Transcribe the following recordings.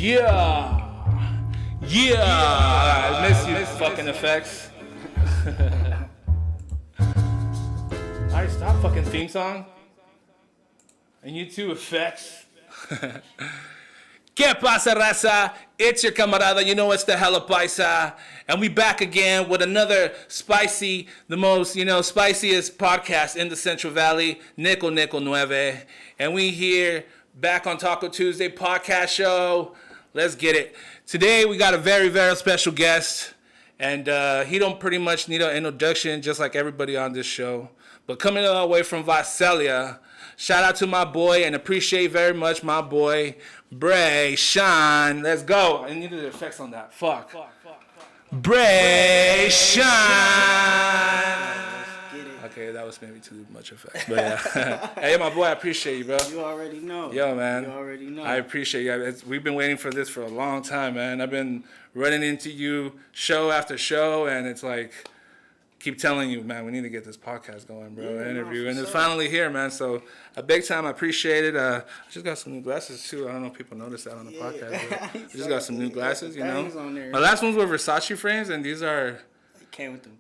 Yeah. I miss you, fucking effects. Alright, stop fucking theme song. And you too, effects. ¿Qué pasa, raza? It's your camarada. You know it's the hella paisa. And we back again with another spicy, the most, spiciest podcast in the Central Valley, Nickel Nueve. And we here back on Taco Tuesday podcast show. Let's get it. Today we got a very, very special guest. And he don't pretty much need an introduction just like everybody on this show. But coming all the way from Visalia, shout out to my boy and appreciate very much my boy, Brashawn. Let's go. I needed the effects on that. Fuck. Brashawn. Okay, that was maybe too much effects. But yeah. Hey, my boy, I appreciate you, bro. You already know. Yo, man. You already know. I appreciate you. We've been waiting for this for a long time, man. I've been running into you show after show, and it's like, keep telling you, man, we need to get this podcast going, bro. Yeah, interview. no, And it's sure. finally here, man. So, a big time. I appreciate it. I just got some new glasses, too. I don't know if people noticed that on the podcast. But I just got some new glasses, you know. My last ones were Versace frames, and these are It came with them.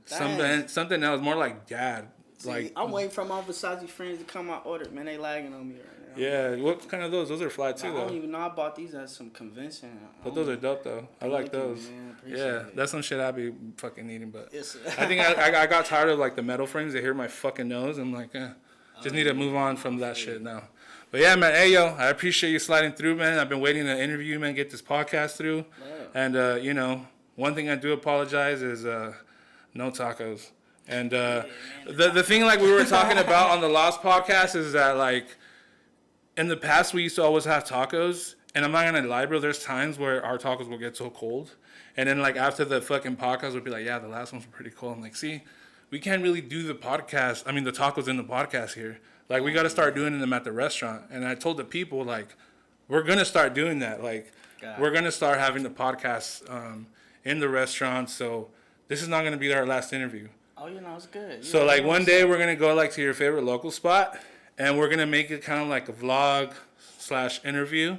something else, more like dad. See, Like, I'm waiting for my Versace friends to come out order. Man, they lagging on me right now. yeah, what kind of those? Those are fly, too, I though. don't even know. I bought these at some convention. But those are dope, though. I like Thank you, those. man. Appreciate Yeah, it. that's some shit I be fucking needing, but Yes. I think I got tired of like the metal frames. They hear my fucking nose. I'm like, just need to move on from that shit now. But yeah, man, hey yo, I appreciate you sliding through, man. I've been waiting to interview you, man, get this podcast through. Yeah. And one thing I do apologize is no tacos. And the thing like we were talking about on the last podcast is that like in the past we used to always have tacos. And I'm not gonna lie, bro. There's times where our tacos will get so cold, and then like after the fucking podcast, we'll be like, "Yeah, the last ones were pretty cold." I'm like, "See, we can't really do the podcast. I mean, the tacos in the podcast here. Like, we got to start doing them at the restaurant." And I told the people like, "We're gonna start doing that. Like, we're gonna start having the podcast in the restaurant. So this is not gonna be our last interview. Oh, it's good. So like one day we're gonna go like to your favorite local spot, and we're gonna make it kind of like a vlog / interview,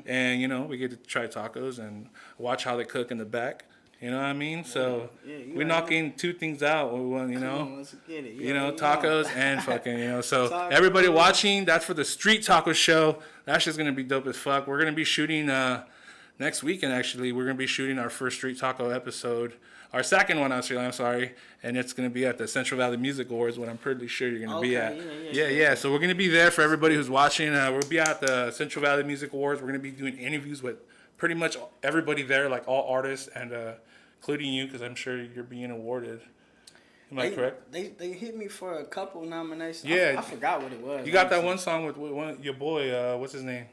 and we get to try tacos and watch how they cook in the back. You know what I mean? So we're knocking two things out. We want, Come on, let's get it. tacos and fucking, So Tacos. everybody watching, that's for the Street Taco Show. That's just gonna be dope as fuck. We're gonna be shooting next weekend. Actually, we're gonna be shooting our first Street Taco episode. Our second one, actually, I'm sorry, and it's going to be at the Central Valley Music Awards, what I'm pretty sure you're going to be at. Yeah. So we're going to be there for everybody who's watching. We'll be at the Central Valley Music Awards. We're going to be doing interviews with pretty much everybody there, like all artists, and including you, because I'm sure you're being awarded. Am I correct? They hit me for a couple nominations. Yeah. I forgot what it was. You got that one song with your boy, what's his name?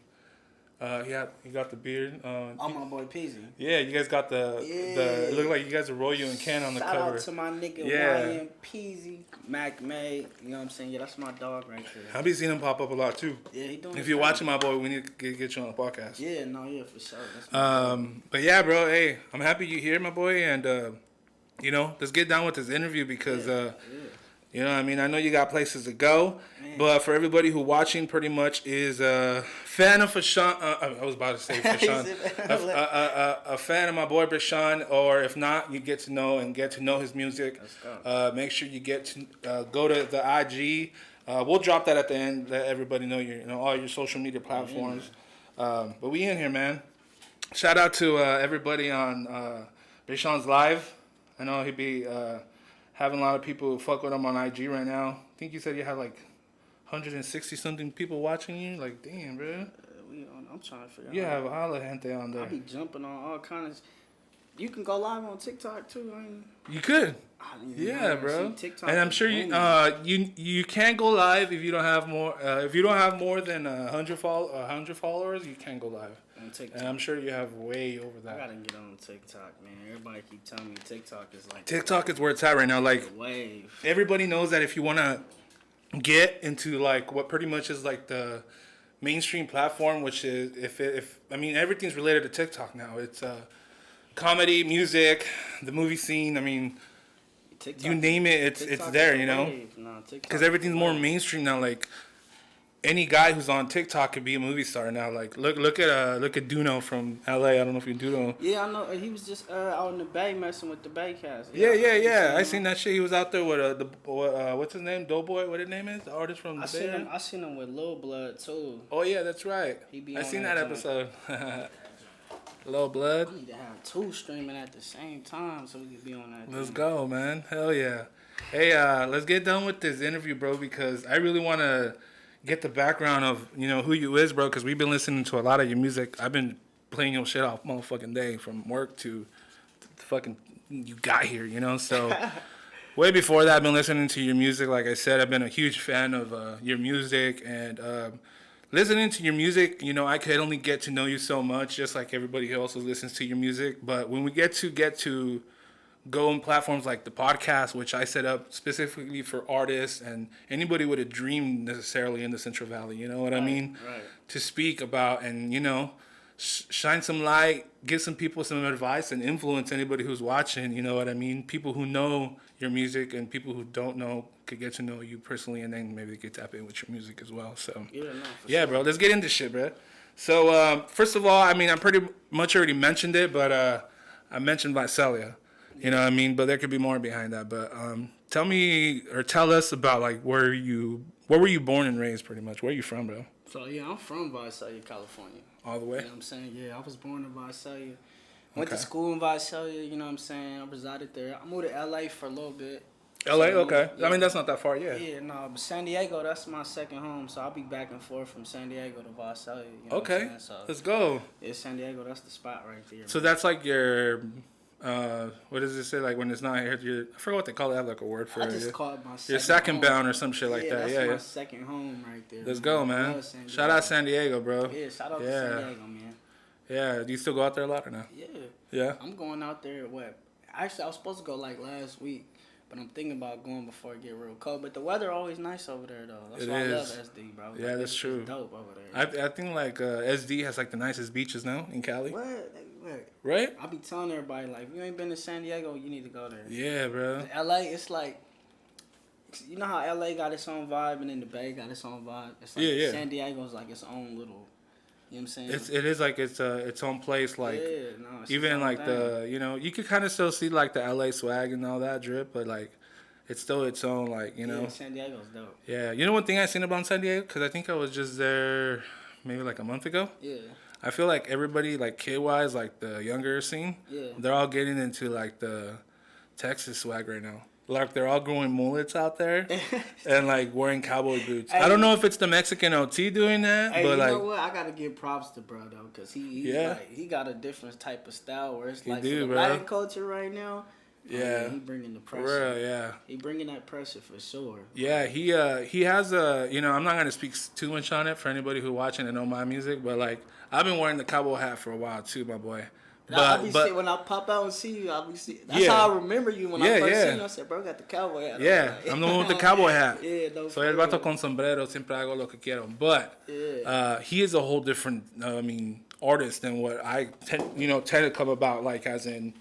He got the beard. Oh, my boy Peasy. Yeah, you guys got it looked like you guys are Royo and Ken on the cover. Shout out to my nigga Ryan Peasy, Mac May. You know what I'm saying? Yeah, that's my dog right there. I've been seeing him pop up a lot too. Yeah, he doing. If you're watching, my boy, we need to get you on the podcast. Yeah, for sure. That's But yeah, bro, hey, I'm happy you're here, my boy, and let's get down with this interview because I mean, I know you got places to go, but for everybody who watching, pretty much is a fan of Brashawn. I was about to say Brashawn. A fan of my boy Brashawn, or if not, you get to know his music. Let's go. Make sure you get to go to the IG. We'll drop that at the end. Let everybody know all your social media platforms. But we in here, man. Shout out to everybody on Brashawn's live. I know he'd be having a lot of people fuck with him on IG right now. I think you said you have like 160 something people watching you. Like, damn, bro. I'm trying to figure out. You have all the gente on there. I be jumping on all kinds. You can go live on TikTok too. You could. Yeah, bro. And I'm sure you can't go live if you don't have more than 100 followers. You can't go live. On TikTok. And I'm sure you have way over that. I gotta get on TikTok, man. Everybody keep telling me TikTok is like TikTok is where it's at right now. Like, wave. everybody knows that if you want to get into like what pretty much is like the mainstream platform, which is if I mean everything's related to TikTok now. It's comedy, music, the movie scene. I mean, TikTok, you name it, it's there. Because everything's more mainstream now. Like, any guy who's on TikTok could be a movie star now. Like look at Duno from LA. I don't know if you Duno. Yeah, I know. He was just out in the bay messing with the bay cast. Yeah. I seen that shit. He was out there with what's his name? Doughboy. What his name is? The artist from the Bay. I seen him with Lil Blood too. Oh yeah, that's right. I seen that episode. Lil Blood. I need to have two streaming at the same time so we can be on that. Let's go, man. Hell yeah. Hey, let's get done with this interview, bro, because I really want to get the background of, who you is, bro, because we've been listening to a lot of your music. I've been playing your shit off motherfucking day from work to fucking you got here, so way before that I've been listening to your music. Like I said, I've been a huge fan of your music, and listening to your music, I could only get to know you so much, just like everybody else who listens to your music. But when we get to go on platforms like the podcast, which I set up specifically for artists and anybody with a dream necessarily in the Central Valley, you know what I mean? Right. To speak about and, shine some light, give some people some advice and influence anybody who's watching, you know what I mean? People who know your music and people who don't know could get to know you personally, and then maybe they could tap in with your music as well. So, sure. Bro, let's get into shit, bro. So, first of all, I pretty much already mentioned it, but I mentioned Visalia. You know what I mean? But there could be more behind that. But tell us about, like, where were you born and raised, pretty much? Where are you from, bro? So, I'm from Visalia, California. All the way? You know what I'm saying? Yeah, I was born in Visalia. Went to school in Visalia, you know what I'm saying? I resided there. I moved to LA for a little bit. LA? Okay. Yeah. That's not that far, yeah. Yeah, no, but San Diego, that's my second home. So I'll be back and forth from San Diego to Visalia. You know Okay. what I'm saying? So, let's go. Yeah, San Diego, that's the spot right there. So that's like your... what does it say? Like when it's not here, I forgot what they call it. I have like a word for it. I just call it my second your second home. Bound or some shit like that. That's my second home right there. Let's go, man. Shout out San Diego, bro. Yeah, shout out to San Diego, man. Yeah, do you still go out there a lot or no? Yeah. I'm going out there. Actually, I was supposed to go like last week, but I'm thinking about going before it get real cold. But the weather always nice over there, though. That's why I love SD, bro. Yeah, that's true. It's dope over there. I think like SD has like the nicest beaches now in Cali. What? Right? I be telling everybody, like, if you ain't been to San Diego, you need to go there. Yeah, bro. LA, it's like, you know how LA got its own vibe and then the Bay got its own vibe? It's like San Diego's like its own little, you know what I'm saying? It is like its own place. Like, it's even like thing. You could kind of still see like the LA swag and all that drip, but like, it's still its own, like, Yeah, San Diego's dope. Yeah. You know one thing I seen about San Diego? Because I think I was just there maybe like a month ago. Yeah. I feel like everybody, like kid-wise, like the younger scene, they're all getting into like the Texas swag right now. Like they're all growing mullets out there and like wearing cowboy boots. Hey, I don't know if it's the Mexican OT doing that, but you like, know what? I gotta give props to bro though, cause he got a different type of style where it's like for the Latin culture right now. Yeah, he bringing the pressure. For real, yeah. He bringing that pressure for sure. Yeah, he has a, I'm not gonna speak too much on it for anybody who watching and know my music, but like I've been wearing the cowboy hat for a while too, my boy. But when I pop out and see you, I'll be see. That's how I remember you when I first seen you. I said, bro, got the cowboy hat. Yeah, I'm the one with the cowboy hat. No, soy el vato con sombrero, siempre hago lo que quiero. But he is a whole different, artist than what I tend to come about, like as in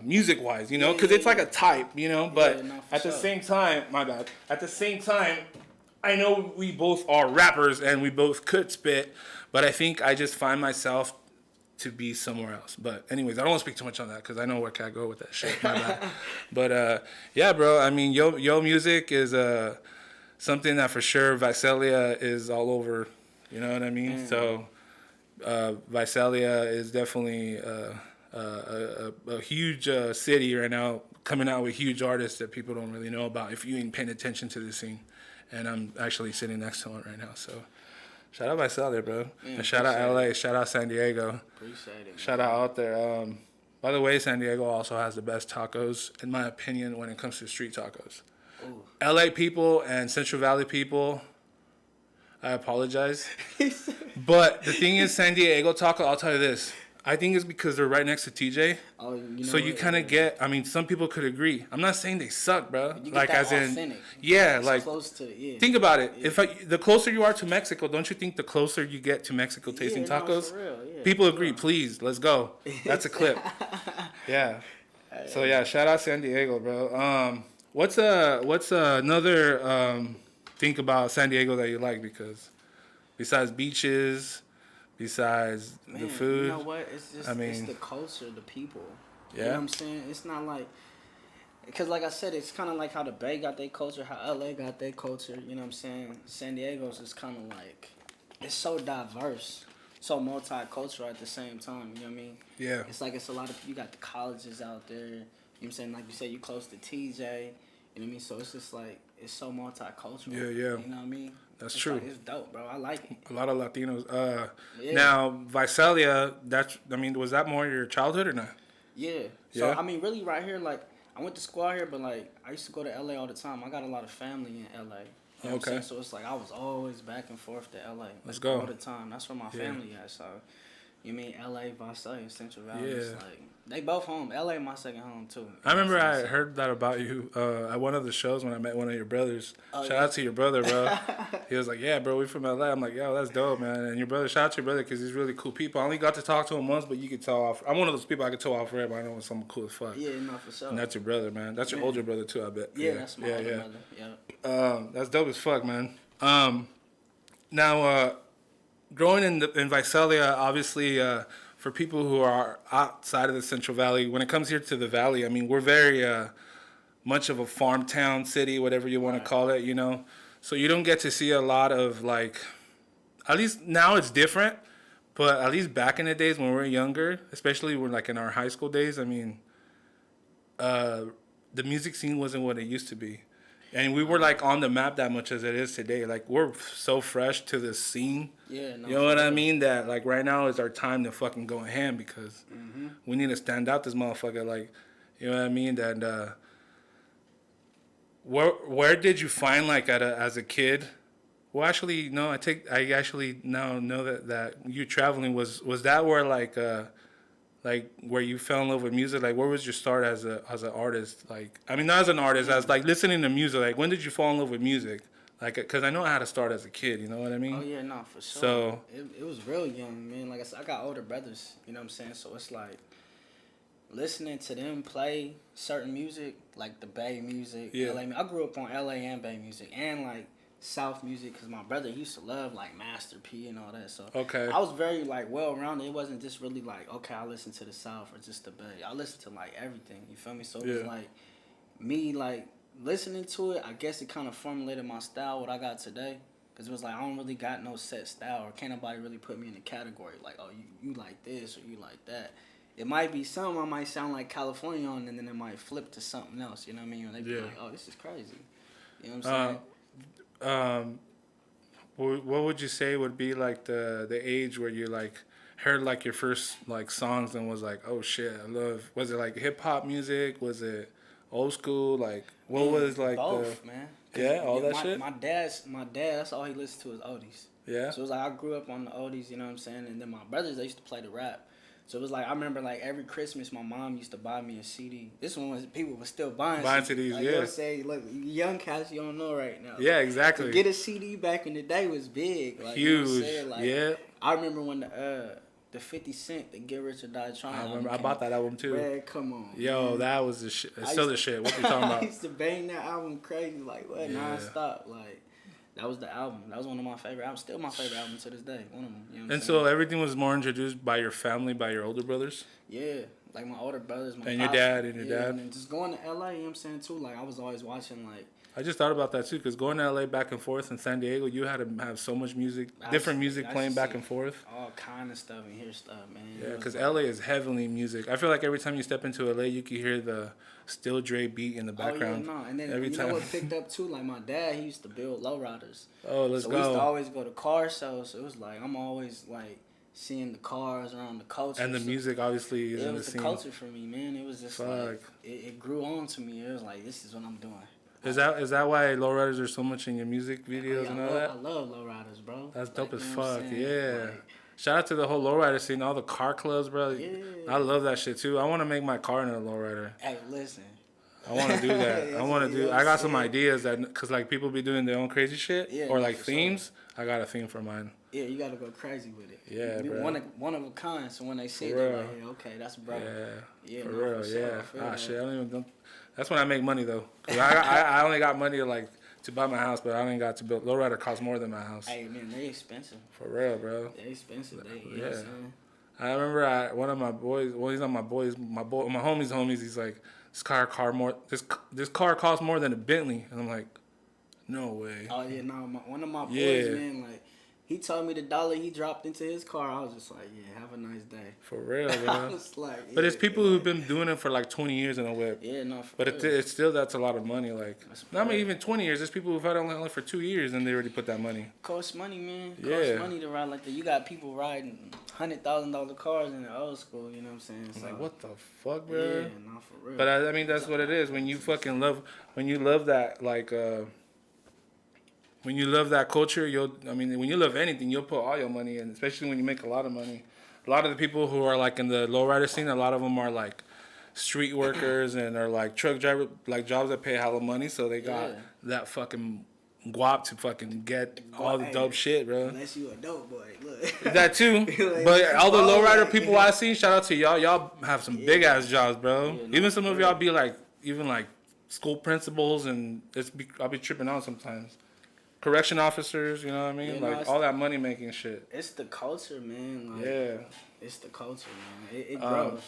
music wise, because it's like a type, but at the same time, my bad. At the same time, I know we both are rappers and we both could spit, but I think I just find myself to be somewhere else. But anyways, I don't want to speak too much on that because I know where can I go with that shit. My bad. But yeah, bro. I mean, yo music is something that for sure Visalia is all over. You know what I mean? So Visalia is definitely a huge city right now, coming out with huge artists that people don't really know about if you ain't paying attention to the scene. And I'm actually sitting next to one right now, so. Shout out Visalia, bro. And shout out LA. Shout out San Diego. Appreciate it. Shout out there. By the way, San Diego also has the best tacos, in my opinion, when it comes to street tacos. Ooh. LA people and Central Valley people, I apologize. But the thing is, San Diego taco, I'll tell you this. I think it's because they're right next to TJ. Oh, so you kind of get. I mean, some people could agree. I'm not saying they suck, bro. You get like that as authentic. Like like close to think about it. Yeah. The closer you are to Mexico, don't you think the closer you get to Mexico tasting tacos? No, for real. People agree. Please, let's go. That's a clip. Yeah. So yeah, shout out San Diego, bro. What's another think about San Diego that you like? Because Besides beaches, besides Man, the food. you know what? It's just it's the culture, the people. You know what I'm saying? It's not like, because like I said, it's kind of like how the Bay got their culture, how LA got their culture. You know what I'm saying? San Diego's is kind of like, it's so diverse, so multicultural at the same time. You know what I mean? Yeah. It's like it's a lot of, you got the colleges out there. You know what I'm saying? Like you said, you close to TJ. You know what I mean? So it's just like, it's so multicultural. Yeah, yeah. You know what I mean? That's it's true. Like, it's dope, bro. I like it. A lot of Latinos. Now, Visalia, was that more your childhood or not? Yeah. So, I mean, really right here, like, I went to school out here, but, like, I used to go to LA all the time. I got a lot of family in LA. You know what I'm saying? So, it's like I was always back and forth to LA. Let's go. All the time. That's where my family at. So, you mean LA, Visalia, Central Valley. Yeah. It's like, they both home. LA my second home, too. I remember I heard that about you at one of the shows when I met one of your brothers. Shout out to your brother, bro. He was like, yeah, bro, we from LA. I'm like, yo, that's dope, man. And your brother, shout out to your brother because he's really cool people. I only got to talk to him once, but you could tell off. I'm one of those people I could tell off forever. I know it's someone cool as fuck. Yeah, no, for sure. And that's your brother, man. That's your older brother, too, I bet. Yeah, that's my older brother. Yeah. That's dope as fuck, man. Now, growing in Visalia, obviously, for people who are outside of the Central Valley, when it comes here to the Valley, I mean, we're very much of a farm town city, whatever you want to call it, you know. So you don't get to see a lot of, like, at least now it's different, but at least back in the days when we were younger, especially when, like, in our high school days, I mean, the music scene wasn't what it used to be. And we were, like, on the map that much as it is today. Like, we're so fresh to the scene. Yeah, no, you know what I mean? That, like, right now is our time to fucking go ham because we need to stand out this motherfucker. Like, you know what I mean? That, where did you find, like, as a kid? Well, actually, no, I actually now know that you traveling was that where, like where you fell in love with music? Like, where was your start as an artist? Like, I mean, not as an artist, as like listening to music. Like, when did you fall in love with music? Like, because I know I had to start as a kid. You know what I mean? Oh yeah, no, for sure. So it was real young, man. Like I said, I got older brothers. You know what I'm saying? So it's like listening to them play certain music, like the Bay music. Yeah. LA. I grew up on LA and Bay music, and like South music, because my brother, he used to love like Master P and all that. So I was very like well rounded. It wasn't just really like, okay, I listen to the South or just the Bay. I listened to like everything. You feel me? So it was like me like listening to it. I guess it kind of formulated my style, what I got today. Because it was like I don't really got no set style, or can't nobody really put me in a category like, oh, you like this or you like that. It might be something I might sound like California on, and then it might flip to something else. You know what I mean? Or they be like, oh, this is crazy. You know what I'm saying? What would you say would be like the age where you like heard like your first like songs and was like, oh shit, I love? Was it like hip hop music? Was it old school? Like what was like both, man? Yeah, all that shit. My dad, that's all he listened to is oldies. Yeah. So it was like I grew up on the oldies, you know what I'm saying? And then my brothers, they used to play the rap. So it was like I remember like every Christmas my mom used to buy me a CD. This one was people were still buying CDs, like, yeah. You know, say, look, young cats you don't know right now. Yeah, exactly. To get a CD back in the day was big, like, huge. You know what I'm saying? Like, yeah. I remember when the 50 Cent, the Get Rich or Die Trying. I remember I bought that album too. Man, come on. Yo, man. That was the shit. It's still the shit. What you talking about? I used to bang that album crazy, like what nonstop, like. That was the album. That was one of my favorite albums. Still my favorite album to this day. One of them. You know what I'm saying? So everything was more introduced by your family, by your older brothers? Yeah. Like my older brothers, my and pops, your dad. And just going to LA, you know what I'm saying, too. Like I was always watching like. I just thought about that too, because going to LA back and forth in San Diego, you had to have so much music, different music playing back and forth. All kind of stuff and hear stuff, man. Yeah, because LA is heavily music. I feel like every time you step into LA, you can hear the Still Dre beat in the background. Oh, yeah, no. And then every you time. know what picked up too? Like my dad, he used to build lowriders. Oh, let's go. So we used to always go to car shows. So it was like, I'm always like seeing the cars around the culture. And the music obviously is in the scene. It was the culture for me, man. It was just like, it grew on to me. It was like, this is what I'm doing. Is that why lowriders are so much in your music videos and all that? I love lowriders, bro. That's dope as fuck. Yeah. Shout out to the whole lowrider scene, all the car clubs, bro. Yeah. I love that shit too. I want to make my car into a lowrider. Hey, listen. I want to do that. I got some ideas cause like people be doing their own crazy shit or like themes. Sure. I got a theme for mine. Yeah, you gotta go crazy with it. Yeah, bro. One of a kind. So when they see it, they're like, yeah, okay, that's brother. Yeah, for real. Yeah. Shit. That's when I make money though. 'Cause I only got money to like to buy my house, but I ain't got to build. Lowrider costs more than my house. Hey man, they expensive. For real, bro. They expensive. You yeah. know what I'm saying? I remember one of my boys. Well, he's not my boys. My homies. He's like, this car costs more than a Bentley, and I'm like, no way. Oh yeah, no. One of my boys, man, like. He told me the dollar he dropped into his car. I was just like, yeah, have a nice day. For real, bro. I was like, yeah, but it's people who've been doing it for like 20 years in a whip. Yeah, no, for But real. it's still, that's a lot of money. Like, not even 20 years. There's people who've had it only for 2 years and they already put that money. Costs money, man. Costs money to ride like that. You got people riding $100,000 cars in the old school. You know what I'm saying? So, like, what the fuck, bro? Yeah, no, for real. But I mean, that's what it is. When you fucking love that, like, when you love that culture, when you love anything, you'll put all your money in, especially when you make a lot of money. A lot of the people who are like in the lowrider scene, a lot of them are like street workers and are like truck driver, like jobs that pay hella money. So they got that fucking guap to fucking get all the dope shit, bro. Unless you a dope boy, look. That too. Like, but all the lowrider people I see, shout out to y'all. Y'all have some big ass jobs, bro. Yeah, even some of y'all be like, even like school principals, and I'll be tripping out sometimes. Correction officers, you know what I mean? Like, all that money making shit. It's the culture, man. Like, it's the culture, man. It grows.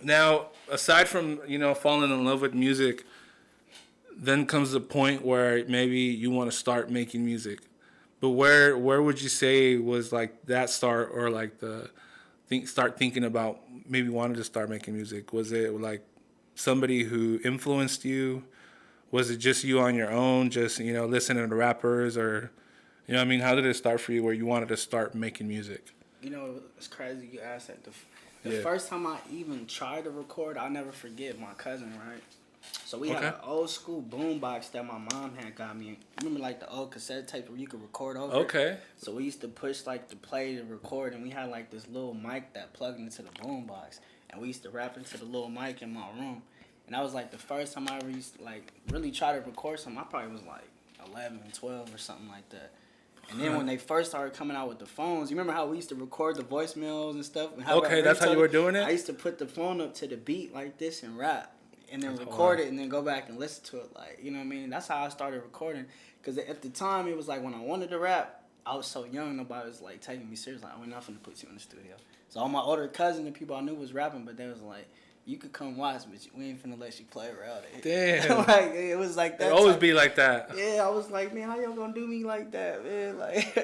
Now, aside from, falling in love with music, then comes the point where maybe you want to start making music. But where would you say was like that start, or like start thinking about maybe wanting to start making music? Was it like somebody who influenced you? Was it just you on your own, just, listening to rappers, or, what I mean? How did it start for you where you wanted to start making music? It's crazy you asked that. The first time I even tried to record, I'll never forget my cousin, right? So we had an old school boombox that my mom had got me. Remember like the old cassette tape where you could record over? Okay. So we used to push like the play to record, and we had like this little mic that plugged into the boombox, and we used to rap into the little mic in my room. And that was like the first time I ever used to like really try to record something. I probably was like 11, 12 or something like that. And then when they first started coming out with the phones, you remember how we used to record the voicemails and stuff? And okay, that's how you were doing it? I used to put the phone up to the beat like this and rap. And then record it and then go back and listen to it. Like, you know what I mean? That's how I started recording. Because at the time, it was like when I wanted to rap, I was so young, nobody was like taking me serious. Like, we're not finna put you in the studio. So all my older cousins and people I knew was rapping, but they was like, you could come watch, but we ain't finna let you play around it. Damn. Like, it was like that. It always be like that. Yeah, I was like, man, how y'all gonna do me like that, man? Like,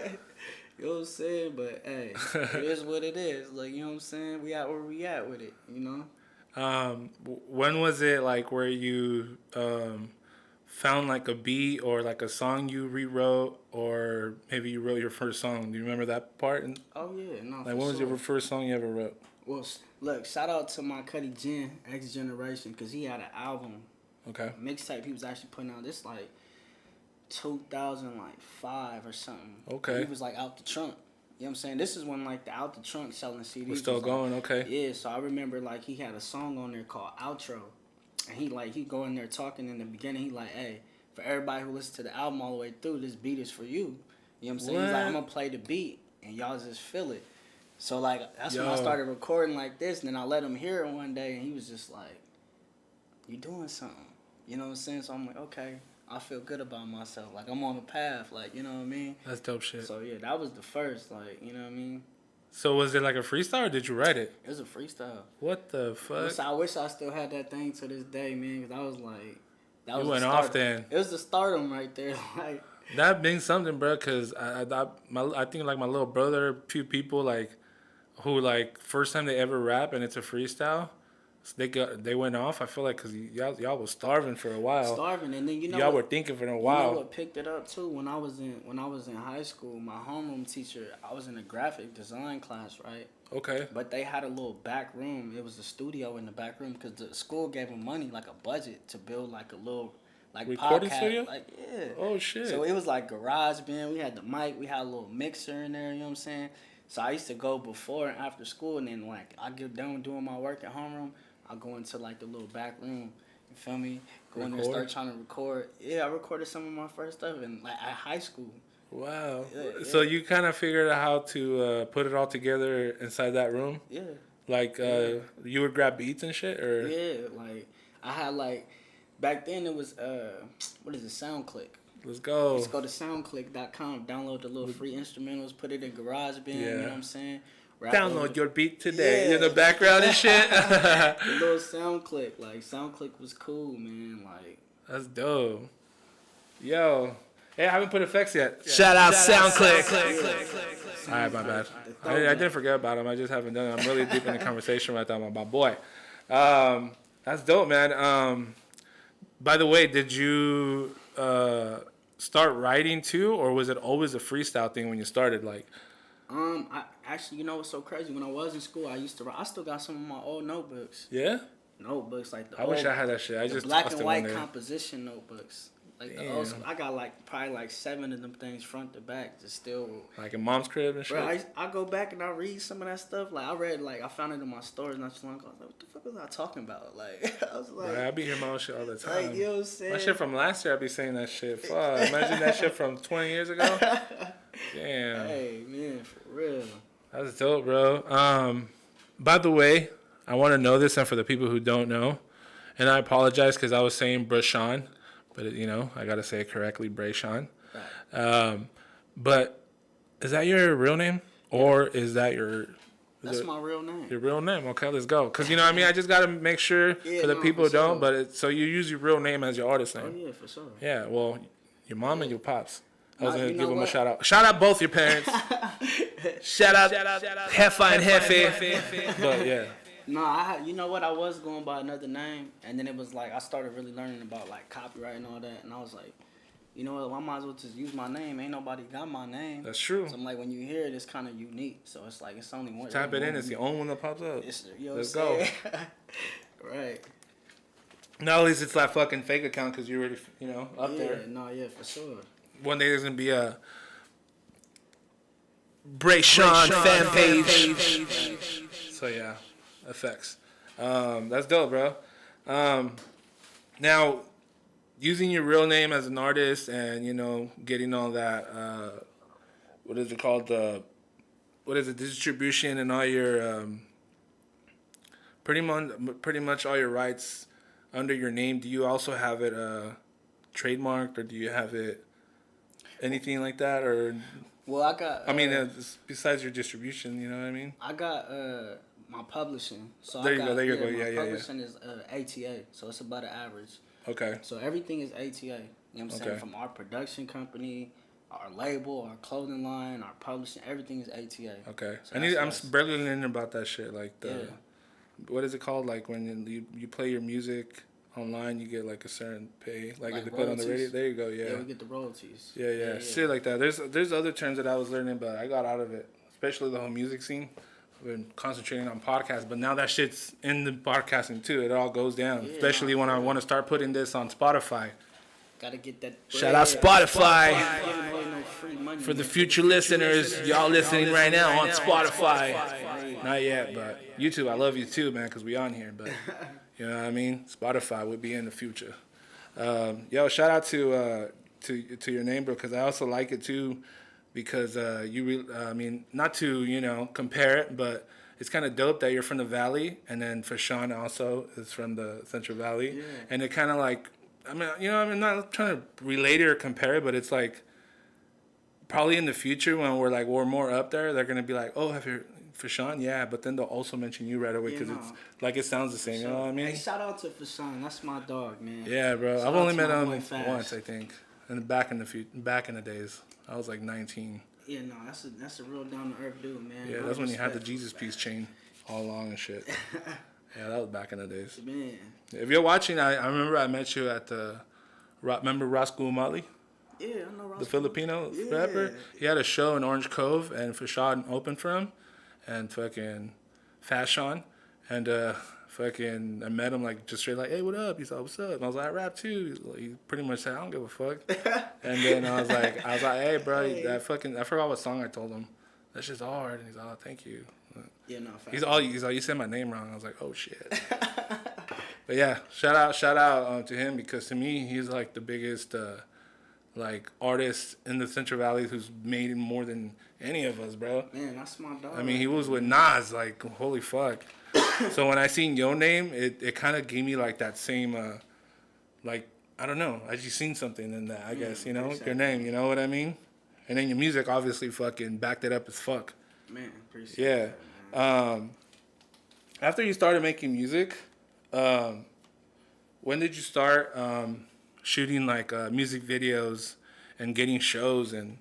you know what I'm saying? But, hey, it is what it is. Like, you know what I'm saying? We at where we at with it, you know? When was it, like, where you found, like, a beat or, like, a song you rewrote, or maybe you wrote your first song? Do you remember that part? Oh, yeah. No, like, when was your first song you ever wrote? Well, look, shout out to my Cuddy Jen, X Generation, because he had an album. Okay. Mixtape he was actually putting out. This, like, 2005 or something. Okay. He was, like, out the trunk. You know what I'm saying? This is when, like, the out the trunk selling CDs was still going, like, okay. Yeah, so I remember, like, he had a song on there called Outro. And he go in there talking in the beginning. He like, hey, for everybody who listens to the album all the way through, this beat is for you. You know what I'm saying? He's like, I'm going to play the beat, and y'all just feel it. So, like, that's when I started recording like this, and then I let him hear it one day, and he was just like, you doing something. You know what I'm saying? So I'm like, okay, I feel good about myself. Like, I'm on the path, like, you know what I mean? That's dope shit. So, yeah, that was the first, like, you know what I mean? So was it like a freestyle, or did you write it? It was a freestyle. What the fuck? I wish I still had that thing to this day, man, because I was like, that was you went off then. It was the stardom right there, like. That means something, bro, because I think, like, my little brother, a few people, like, who, like, first time they ever rap and it's a freestyle, they went off. I feel like because y'all was starving for a while. Starving, and then y'all were thinking for a while. You know what picked it up too? When I was in high school, my homeroom teacher, I was in a graphic design class, right? Okay. But they had a little back room. It was a studio in the back room because the school gave them money, like a budget, to build like a little like recording podcast. Studio? Like, yeah. Oh shit. So it was like garage band. We had the mic. We had a little mixer in there. You know what I'm saying? So I used to go before and after school, and then like I get done doing my work at homeroom, I go into like the little back room. You feel me? Go in there, start trying to record. Yeah, I recorded some of my first stuff in like at high school. Wow. Yeah. So you kind of figured out how to put it all together inside that room? Yeah. Like you would grab beats and shit, or? Yeah, like I had like back then it was what is it? SoundClick. Let's go. Let's go to soundclick.com, download the little free instrumentals, put it in GarageBand, you know what I'm saying? Download your beat today in the background and shit. The little SoundClick. Like, SoundClick was cool, man. Like, that's dope. Yo. Hey, I haven't put effects yet. Shout out SoundClick. All right, my bad. I didn't forget about him. I just haven't done it. I'm really deep in the conversation right now with my boy. That's dope, man. By the way, did you start writing too, or was it always a freestyle thing when you started? Like, I actually, you know what's so crazy? When I was in school, I used to write. I still got some of my old notebooks. Yeah. Notebooks like the. I wish I had that shit. I just black and white composition notebooks. Like the old, I got probably 7 of them things front to back, just still. Like in mom's crib and shit. Bro, I go back and I read some of that stuff. Like I found it in my stories not too long ago. I was like, what the fuck was I talking about? Like I was like, I be hearing my own shit all the time. Like, you know what I'm saying? My shit from last year, I be saying that shit. Fuck, imagine that shit from 20 years ago. Damn. Hey man, for real. That's dope, bro. By the way, I want to know this, and for the people who don't know, and I apologize because I was saying Brashawn. But, I got to say it correctly, Brashawn. Right. But is that your real name? Or is that your... That's my real name. Your real name. Okay, let's go. Because, you know what I mean? I just got to make sure for the people who don't. But so you use your real name as your artist name. Oh, yeah, for sure. Yeah, well, your mom and your pops. I was going to give them a shout out. Shout out both your parents. shout out Hefa and Hefe. But, yeah. No, you know what? I was going by another name, and then it was like I started really learning about like copyright and all that, and I was like, you know what? I might as well just use my name. Ain't nobody got my name. That's true. So I'm like, when you hear it, it's kind of unique. So it's like it's only one. Type it in. It's the only one that pops up. Let's go. Right. No, at least it's that fucking fake account because you're already, up there. No, yeah, for sure. One day there's gonna be a Brashawn fan page. So yeah. Effects. That's dope, bro. Now, using your real name as an artist and, getting all that, what is it called? Distribution and all your, pretty much all your rights under your name. Do you also have it trademarked, or do you have it anything like that? Or, well, I got... besides your distribution, you know what I mean? I got... my publishing. So there you go. Yeah, my publishing is ATA, so it's about an average. Okay. So everything is ATA. You know what I'm saying? From our production company, our label, our clothing line, our publishing, everything is ATA. Okay. So I'm barely learning about that shit. Like what is it called? Like when you play your music online, you get like a certain pay, like if they put on the radio. There you go. Yeah. Yeah, we get the royalties. Yeah. Shit like that. There's other terms that I was learning, but I got out of it, especially the whole music scene. Been concentrating on podcasts, but now that shit's in the podcasting too. It all goes down, especially when I want to start putting this on Spotify. Gotta get that. Shout out Spotify for the future listeners. Y'all listening right now on Spotify. Not yet, but YouTube. I love you too, man, because we on here. But you know what I mean. Spotify would be in the future. Yo, shout out to your name, bro, because I also like it too. Because not to, compare it, but it's kind of dope that you're from the Valley, and then Brashawn also is from the Central Valley. Yeah. And it kind of like, I'm not trying to relate it or compare it, but it's like, probably in the future when we're more up there, they're going to be like, oh, have you, Brashawn? Yeah, but then they'll also mention you right away because it's like it sounds the same, you know what I mean? Hey, shout out to Brashawn. That's my dog, man. Yeah, bro. I've only met him once, I think. And back in the days. I was like 19. Yeah, no, that's a real down to earth dude, man. Yeah, that's when you had the Jesus piece chain all along and shit. Yeah, that was back in the days. Man. If you're watching, I remember I met you at remember Roscoe Umali? Yeah, I know Roscoe. The Filipino rapper? He had a show in Orange Cove, and Brashawn opened for him, and fucking Fashion, and I met him like just straight like, hey, what up? He's like, what's up? And I was like, I rap too. He pretty much said, I don't give a fuck. And then I was like, hey, bro, I forgot what song I told him. That's just hard. And he's like, oh, thank you. Yeah, no. He's like, you said my name wrong. I was like, oh shit. But yeah, shout out to him, because to me he's like the biggest artist in the Central Valley who's made more than any of us, bro. Man, that's my dog. I mean, he was with Nas, like, holy fuck. So when I seen your name, it kind of gave me like that same like, I don't know, I just seen something in that, I guess, you know, your name, you know what I mean? And then your music obviously fucking backed it up as fuck. Man, appreciate that, man. After you started making music, when did you start shooting like music videos and getting shows and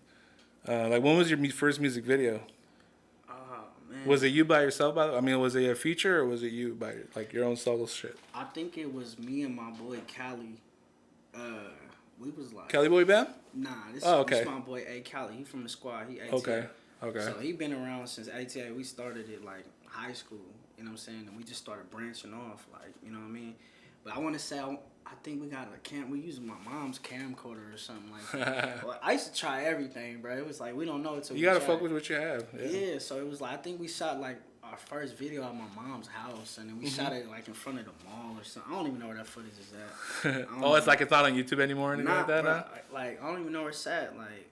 like when was your first music video? Man. Was it you by yourself? I mean, was it a feature or was it you by like your own solo shit? I think it was me and my boy Cali. We was like Cali Boy Band? Nah, this is my boy A Cali. He from the squad. He ATA. Okay. So he been around since ATA. We started it like high school. You know what I'm saying? And we just started branching off, like, you know what I mean? But I want to say, I think we got we using my mom's camcorder or something like that. Well, I used to try everything, bro. It was like, we don't know until you gotta fuck with what you have. Yeah, so it was like, I think we shot like our first video at my mom's house, and then we shot it like in front of the mall or something. I don't even know where that footage is at. Oh, it's like it's not on YouTube anymore or anything like that, bro, like, I don't even know where it's at. Like,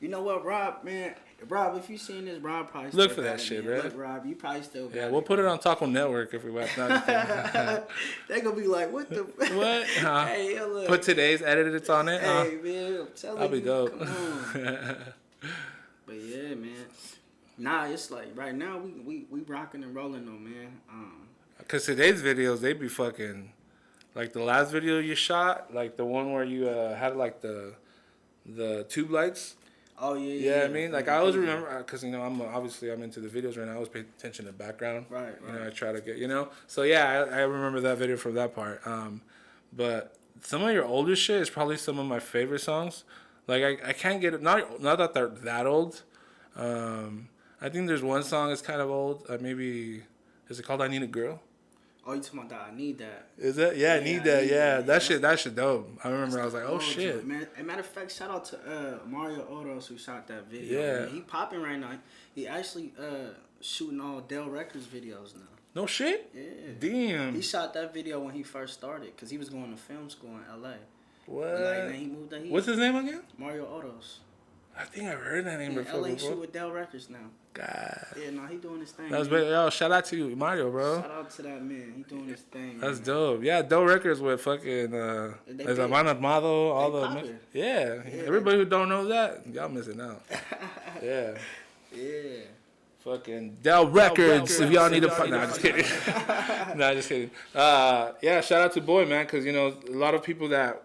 you know what, Rob, man? Rob, if you seen this, Rob probably still look for that shit, bro. Look, Rob, you probably still got we'll put it on TALKO Network if we want. They gonna be like, what the? What? Hey, look. Put today's edits on it. Hey, man, I'm telling That'll be dope. Come on. But yeah, man. Nah, it's like right now we rocking and rolling though, man. Cause today's videos they be fucking, like the last video you shot, like the one where you had like the tube lights. Oh yeah. Yeah, I mean, like I always remember, cause you know I'm into the videos right now. I always pay attention to the background. Right. You know, I try to get So yeah, I remember that video from that part. But some of your older shit is probably some of my favorite songs. Like I can't get it. Not that they're that old. I think there's one song that's kind of old. Maybe is it called "I Need a Girl"? Oh, you talking about that? I Need That. Is that? Yeah, I need that. Yeah, that shit dope. I remember I was like, oh shit. Man, as a matter of fact, shout out to Mario Odos who shot that video. Yeah. Man, he popping right now. He actually shooting all Dell Records videos now. No shit? Yeah. Damn. He shot that video when he first started because he was going to film school in LA. What? But like, then he moved there. What's his name again? Mario Odos. I think I've heard that name before. LA shoot with Dell Records now. God. Yeah, no, he doing his thing. That's great. Yo, shout out to you, Mario, bro. Shout out to that man. He doing his thing. That's man. dope. Yeah, Dell Records with fucking there's Amanda Mado, all the yeah. Everybody who don't know that, y'all missing out. Yeah. Yeah. Fucking Dell Records. If y'all need a partner, nah, just kidding. Nah, just kidding. Yeah, shout out to Boy, man, because you know a lot of people that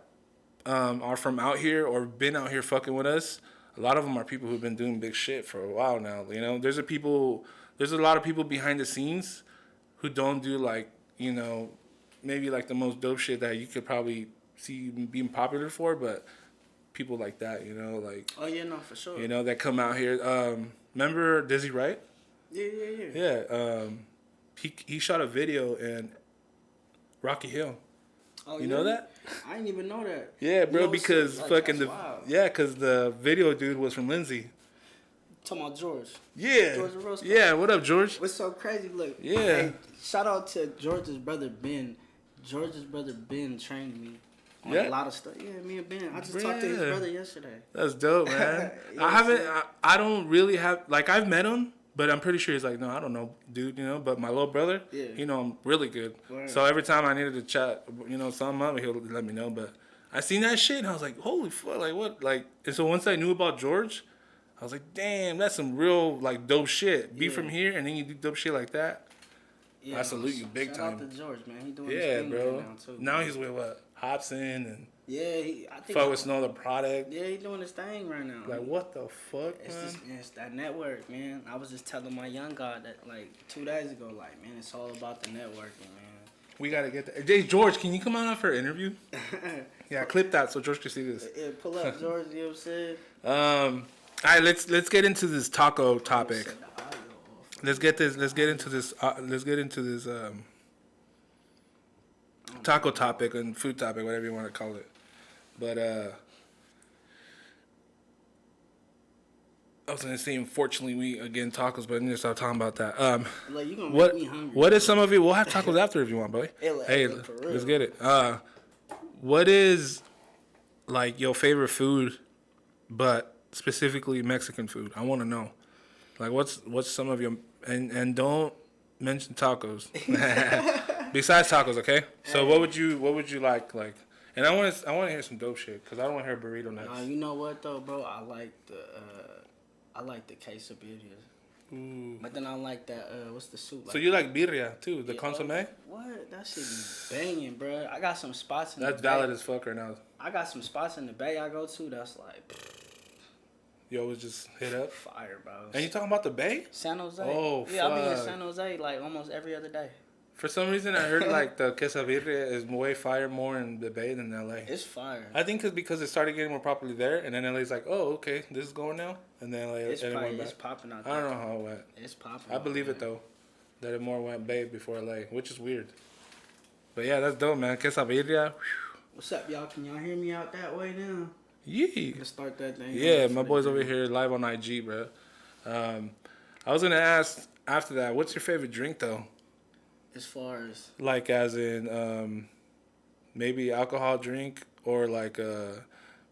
are from out here or been out here fucking with us. A lot of them are people who've been doing big shit for a while now. You know, there's a lot of people behind the scenes who don't do like, you know, maybe like the most dope shit that you could probably see being popular for, but people like that, you know, like. Oh yeah, no, for sure. You know, that come out here. Remember Dizzy Wright? Yeah. Yeah. He shot a video in Rocky Hill. Oh, you know that? I didn't even know that. Yeah, bro, you know, because so, like, fucking because the video dude was from Lindsay. Talking about George. Yeah. George Roscoe. Yeah, what up, George? What's so crazy? Look. Yeah. Hey, shout out to George's brother Ben. George's brother Ben trained me on a lot of stuff. Yeah, me and Ben. I just talked to his brother yesterday. That's dope, man. I don't really have, like, I've met him, but I'm pretty sure he's like, no, I don't know, dude, you know. But my little brother, you know, I'm really good. Right. So every time I needed to chat, you know, something up, he'll let me know. But I seen that shit, and I was like, holy fuck, like, what? Like, and so once I knew about George, I was like, damn, that's some real, like, dope shit. Be from here, and then you do dope shit like that. Yeah, I salute you big time. Shout out to George, man. He doing his thing bro. Right now, too. Now he's with, what, Hobson and... Yeah, I think. Fuck with Snow the Product. Yeah, he doing his thing right now. Like, what the fuck, It's that network, man. I was just telling my young god that, like, 2 days ago, like, man, it's all about the networking, man. We got to get that. Hey, George, can you come on for an interview? Yeah, clip that so George can see this. Yeah, pull up, George, you know what I'm saying? All right, let's get into this taco topic. Let's get into this taco topic and food topic, whatever you want to call it. But I was gonna say, unfortunately, we again tacos, but I need to start talking about that. Like, you gonna make me hungry. What is some of it? We'll have tacos after if you want, boy. Hey, let's get it. What is like your favorite food, but specifically Mexican food? I want to know. Like, what's some of your and don't mention tacos. Besides tacos, okay? So what would you like? And I want to hear some dope shit because I don't want to hear burrito next. Nah, you know what though, bro? I like the quesadillas. Ooh. But then I like that. What's the soup? Like, so you like birria too, the consomme? What? That shit be banging, bro. I got some spots in that's the Bay. valid as fuck right now. I got some spots in the Bay I go to. That's like. You always just hit up. Fire, bro. And you talking about the Bay? San Jose. Oh, yeah, fuck. I be in San Jose like almost every other day. For some reason, I heard like the quesadilla is way fire more in the Bay than LA. It's fire. I think it's because it started getting more popular there, and then LA's like, oh, okay, this is going now, and then LA it's went popping out there. I don't know how it went. It's popping. I believe it though, that it more went Bay before LA, which is weird. But yeah, that's dope, man. Quesadilla. What's up, y'all? Can y'all hear me out that way now? Yeah. Let's start that thing. Yeah, my boy's over here live on IG, bro. I was gonna ask after that, what's your favorite drink though? As far as like, as in maybe alcohol drink or like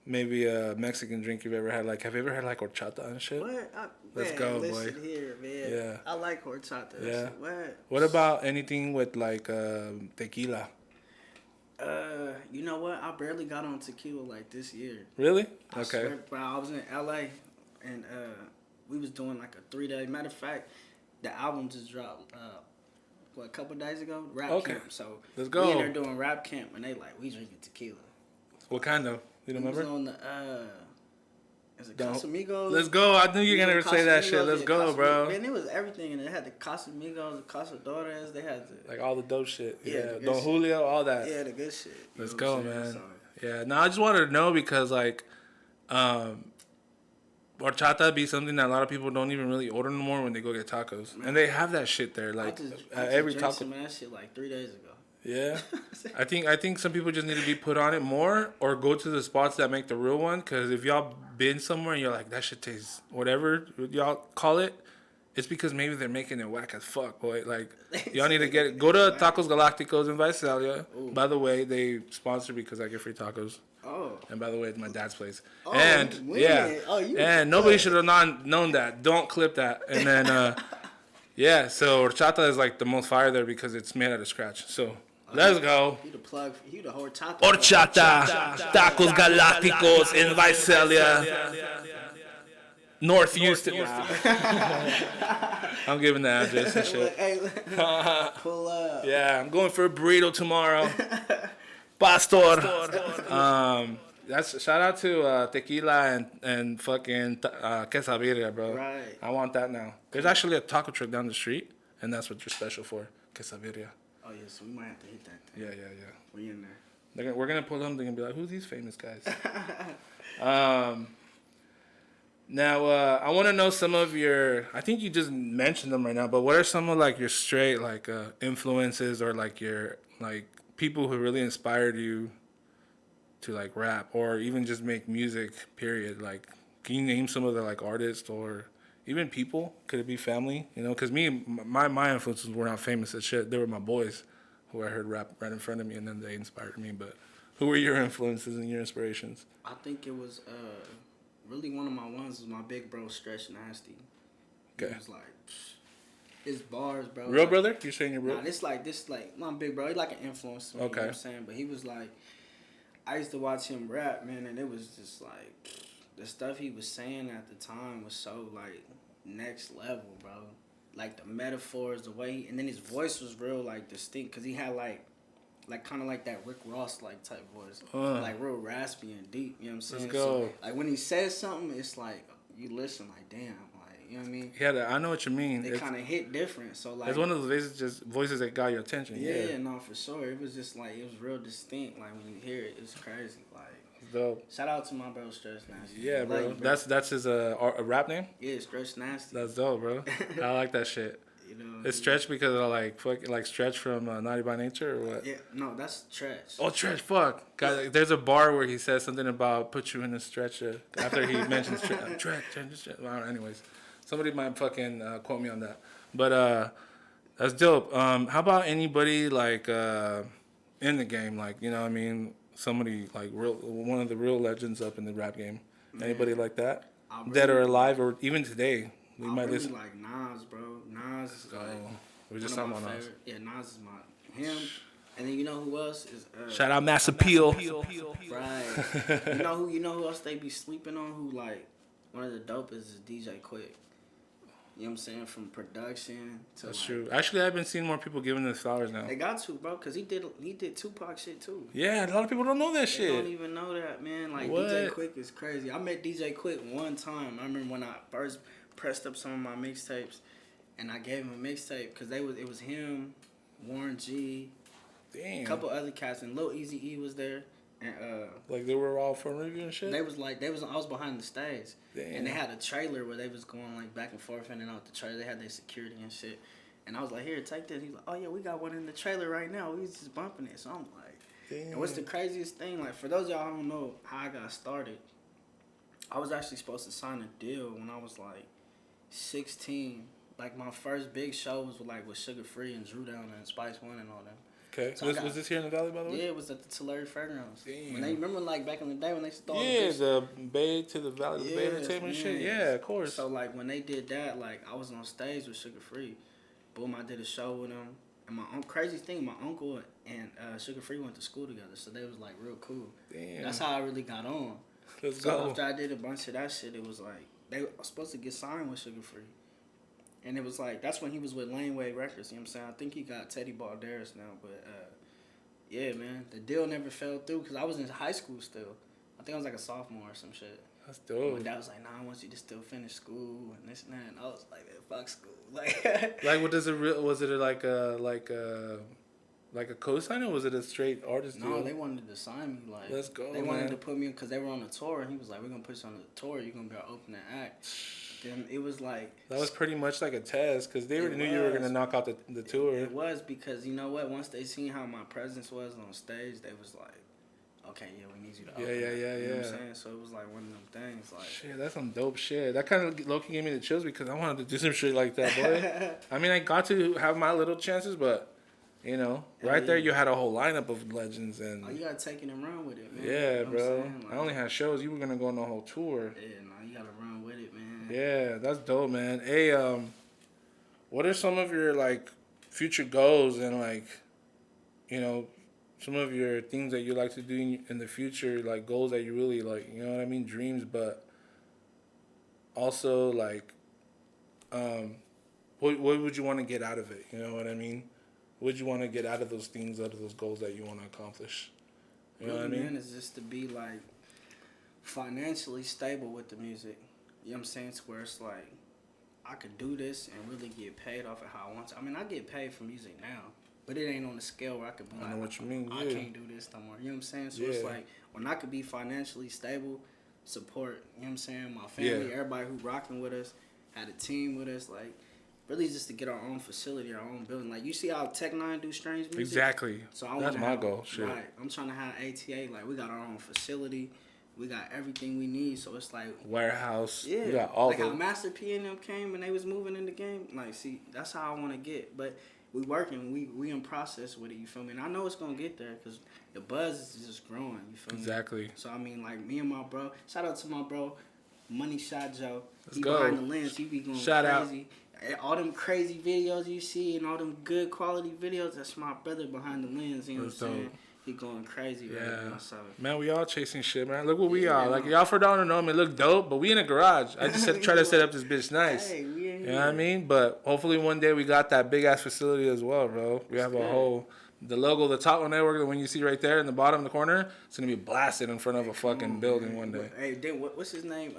maybe a Mexican drink you've ever had. Like, have you ever had like horchata and shit? what? Let's man, go, listen boy. Here, man. Yeah. I like horchata. Yeah. What? What about anything with like tequila? You know what? I barely got on tequila like this year. Really? I Okay. swear, bro, I was in LA and we was doing like a 3-day. Matter of fact, the album just dropped a couple days ago. Rap camp. So let's go. We in there doing rap camp and they like we drinking tequila. What kind of? You don't remember? Was on the is it Casamigos? Let's go. I knew you were gonna say that shit. Let's go, bro. Man, it was everything, and they had the Casamigos, the Casadores. They had the like all the dope shit. Yeah, Don shit. Julio, all that. Yeah, the good shit. Let's go, man. So. Yeah, no, I just wanted to know because like, horchata be something that a lot of people don't even really order no more when they go get tacos, man. And they have that shit there. Like I just every drank taco. Some of that shit like 3 days ago. Yeah, I think some people just need to be put on it more, or go to the spots that make the real one. Because if y'all been somewhere and you're like that shit tastes whatever y'all call it, it's because maybe they're making it whack as fuck, boy. Like y'all need to get it. Go to Tacos Galacticos in Visalia. Ooh. By the way, they sponsor because I get free tacos. Oh. And by the way, it's my dad's place. Oh, and yeah, and nobody should have known that. Don't clip that. And then yeah, so horchata is like the most fire there because it's made out of scratch. So. Let's go. You the plug. You the horchata. Horchata. Tacos Galácticos in Visalia. North Houston. I'm giving the address and shit. Hey, pull up. Yeah, I'm going for a burrito tomorrow. Pastor. That's shout out to tequila and fucking quesadilla, bro. Right. I want that now. There's actually a taco truck down the street, and that's what you're special for, quesadilla. Oh, yeah, so we might have to hit that thing. Yeah. We in there. We're going to pull them. They're going to be like, who's these famous guys? Now, I want to know some of your, I think you just mentioned them right now, but what are some of, like, your straight, like, influences or, like, your, like, people who really inspired you to, like, rap or even just make music, period? Like, can you name some of the, like, artists or even people? Could it be family? You know, because my influences were not famous as shit. They were my boys who I heard rap right in front of me, and then they inspired me. But who were your influences and your inspirations? I think it was really one of my ones was my big bro, Stretch Nasty. Okay. He was like, his bars, bro. Real like, brother? You saying your bro? Nah, this like my big bro. He like an influencer. Okay. You know what I'm saying? But he was like, I used to watch him rap, man, and it was just like, the stuff he was saying at the time was so, like, next level, bro. Like, the metaphors, the way and then his voice was real, like, distinct, because he had, like kind of like that Rick Ross, like, type voice. Like, real raspy and deep, you know what I'm saying? Let's go. So, like, when he says something, it's like, you listen, like, damn, like, you know what I mean? Yeah, I know what you mean. They kind of hit different, so, like. It's one of those voices that got your attention. Yeah, no, for sure. It was just, like, it was real distinct. Like, when you hear it, it's crazy, like. Dope. Shout out to my bro Stretch Nasty. Yeah, bro. That's his a rap name? Yeah, Stretch Nasty. That's dope, bro. I like that shit. You know, it's Stretch because of like Stretch from Naughty by Nature or what? Yeah, no, that's Stretch. Oh, Stretch, fuck. God, there's a bar where he says something about put you in a stretcher after he mentions Stretch. Anyways, somebody might fucking quote me on that. But that's dope. How about anybody like in the game, like, you know what I mean? Somebody like one of the real legends up in the rap game. Man, anybody like that? Dead or alive, or even today? We might listen. Like Nas, bro. Nas is like we're just talking about Nas. Yeah, Nas is him. And then you know who else is shout out Mass Appeal. Right. You know who else they be sleeping on? Who like one of the dopest is DJ Quick. You know what I'm saying? From production to That's like, true. Actually, I've been seeing more people giving the flowers now. They got to, bro, because he did Tupac shit too. Yeah, a lot of people don't know that shit. They don't even know that, man. Like, what? DJ Quick is crazy. I met DJ Quick one time. I remember when I first pressed up some of my mixtapes, and I gave him a mixtape because it was him, Warren G, damn, a couple other cats, and Lil Easy E was there. And like they were all for review and shit. I was behind the stage. Damn. And they had a trailer where they was going like back and forth in and out the trailer. They had their security and shit. And I was like, here, take this. He's like, oh yeah, we got one in the trailer right now. We was just bumping it. So I'm like, damn. And what's the craziest thing? Like, for those of y'all who don't know how I got started, I was actually supposed to sign a deal when I was like 16. Like my first big show was with Sugar Free and Drew Down and Spice One and all them. Okay. So was this here in the Valley, by the way? Yeah, it was at the Tulare Fairgrounds. Damn. When they remember, like, back in the day when they started. Yeah, the Bay to the Valley, the Bay Entertainment shit. Yeah, of course. So, like, when they did that, like, I was on stage with Sugar Free. Boom, I did a show with them. And crazy thing, my uncle and Sugar Free went to school together. So they was, like, real cool. Damn. That's how I really got on. Let's go. After I did a bunch of that shit, it was, like, they were supposed to get signed with Sugar Free. And it was, like, that's when he was with Laneway Records. You know what I'm saying? I think he got Teddy Balderas now, but, yeah, man. The deal never fell through because I was in high school still. I think I was like a sophomore or some shit. That's dope. My dad was like, nah, I want you to still finish school and this and that. And I was like, man, fuck school. Like, what does it was it like a co-sign or was it a straight artist deal? No, they wanted to sign me. Like, let's go, They wanted to put me in because they were on a tour. And he was like, we're going to put you on the tour. You're going to be our opening act. Then it was like... That was pretty much like a test because they already knew you were going to knock out the tour. It was because, you know what? Once they seen how my presence was on stage, they was like, okay, yeah, we need you to open yeah. You know what I'm saying? So it was like one of them things. Like, shit, that's some dope shit. That kind of low-key gave me the chills because I wanted to do some shit like that, boy. I mean, I got to have my little chances, but... You know, right there, you had a whole lineup of legends, and you gotta take it and run with it, man. Yeah, you know bro. Like, I only had shows. You were gonna go on the whole tour. Yeah, you gotta run with it, man. Yeah, that's dope, man. Hey, what are some of your like future goals and like, you know, some of your things that you like to do in the future, like goals that you really like, you know what I mean, dreams, but also like, what would you want to get out of it? You know what I mean? What would you want to get out of those things, out of those goals that you want to accomplish? You know what I mean? Man, is just to be like financially stable with the music. You know what I'm saying? To where it's like I could do this and really get paid off of how I want to. I mean, I get paid for music now, but it ain't on the scale where I could be like, I know what you mean. I can't do this no more. You know what I'm saying? So it's like when I could be financially stable, support, you know what I'm saying, my family, everybody who rocking with us, had a team with us, like really just to get our own facility, our own building. Like, you see how Tech9 do strange music? Exactly. So that's my goal. Shit. Right. I'm trying to have ATA. Like, we got our own facility. We got everything we need. So it's like... Warehouse. Yeah. We got all like how Master P and them came and they was moving in the game. Like, see, that's how I want to get. But we working. We in process with it, you feel me? And I know it's going to get there because the buzz is just growing, you feel me? Exactly. So, I mean, like, me and my bro... Shout out to my bro, Money Shot Joe. Let's go. Behind the lens. He be going Shout crazy. Out. All them crazy videos you see and all them good quality videos, that's my brother behind the lens, you know what I'm saying? He going crazy right now. So. Man, we all chasing shit, man. Look what we are. Like, y'all for don't know me, look dope, but we in a garage. I just try to set up this bitch nice. Hey, we in here. You know what I mean? But hopefully one day we got that big-ass facility as well, bro. We have a whole... The logo, the Talko Network, the one you see right there in the bottom of the corner, it's going to be blasted in front of a fucking building one day. Hey, then what's his name?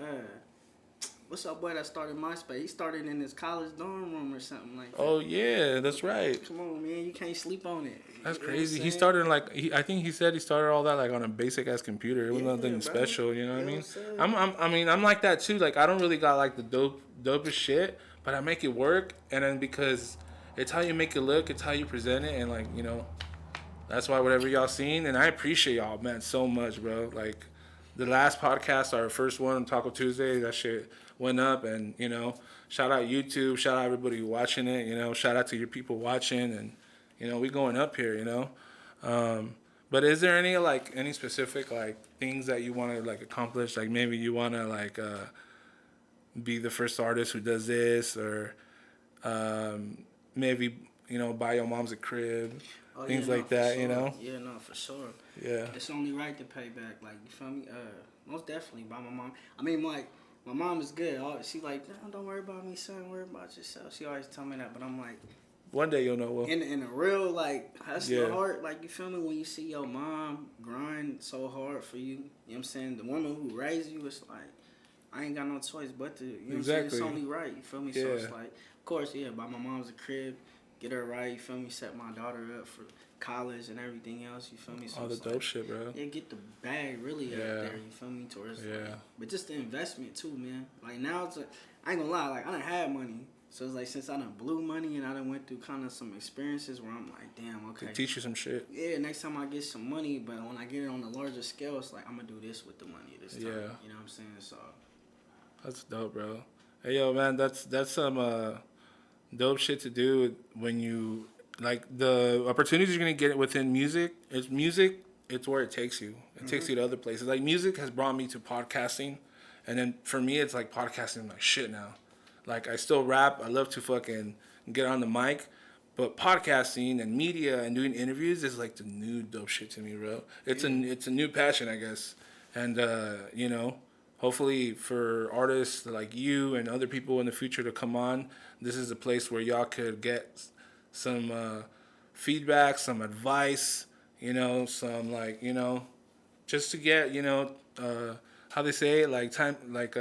What's up, boy that started MySpace? He started in his college dorm room or something like that. Oh, yeah, that's right. Come on, man. You can't sleep on it. That's crazy. He started I think he said he started all that like on a basic ass computer. It was nothing special, you know what I mean? I'm like that too. Like, I don't really got like the dopest shit, but I make it work. And then because it's how you make it look, it's how you present it. And like, you know, that's why whatever y'all seen. And I appreciate y'all, man, so much, bro. Like, the last podcast, our first one on Taco Tuesday, that shit went up, and, you know, shout out YouTube, shout out everybody watching it, you know, shout out to your people watching, and, you know, we going up here, you know. But is there any specific, like, things that you want to, like, accomplish? Like, maybe you want to, like, be the first artist who does this, or maybe, you know, buy your mom's a crib. things like that, sure. you know? Yeah, no, for sure. Yeah. It's only right to pay back, like, you feel me? Most definitely by my mom. I mean, like, my mom is good. She like, no, don't worry about me, son. Worry about yourself. She always tell me that, but I'm like, one day you'll know. Well, in a real like hustler heart, like you feel me, when you see your mom grind so hard for you, you know what I'm saying? The woman who raised you, it's like I ain't got no choice but to, you know what I'm saying? It's only right, you feel me? Yeah. So it's like, of course, buy my mom's a crib, get her right, you feel me? Set my daughter up for college and everything else, you feel me? So all the dope shit, bro. Yeah, get the bag really out there, you feel me? Towards but just the investment too, man. Like now it's I ain't gonna lie, like I done had money. So it's like since I done blew money and I done went through kind of some experiences where I'm like, damn, okay. They teach you some shit. Yeah, next time I get some money, but when I get it on a larger scale, it's like I'm gonna do this with the money this time. You know what I'm saying? So that's dope, bro. Hey, yo, man, that's some dope shit to do when you like the opportunities you're gonna get within music. It's where it takes you. It takes you to other places. Like music has brought me to podcasting, and then for me, it's like podcasting like shit now. Like, I still rap. I love to fucking get on the mic. But podcasting and media and doing interviews is, like, the new dope shit to me, bro. It's a new passion, I guess. And, you know, hopefully for artists like you and other people in the future to come on, this is a place where y'all could get some feedback, some advice, you know, some, like, you know, just to get, you know, how they say it, like, time, like,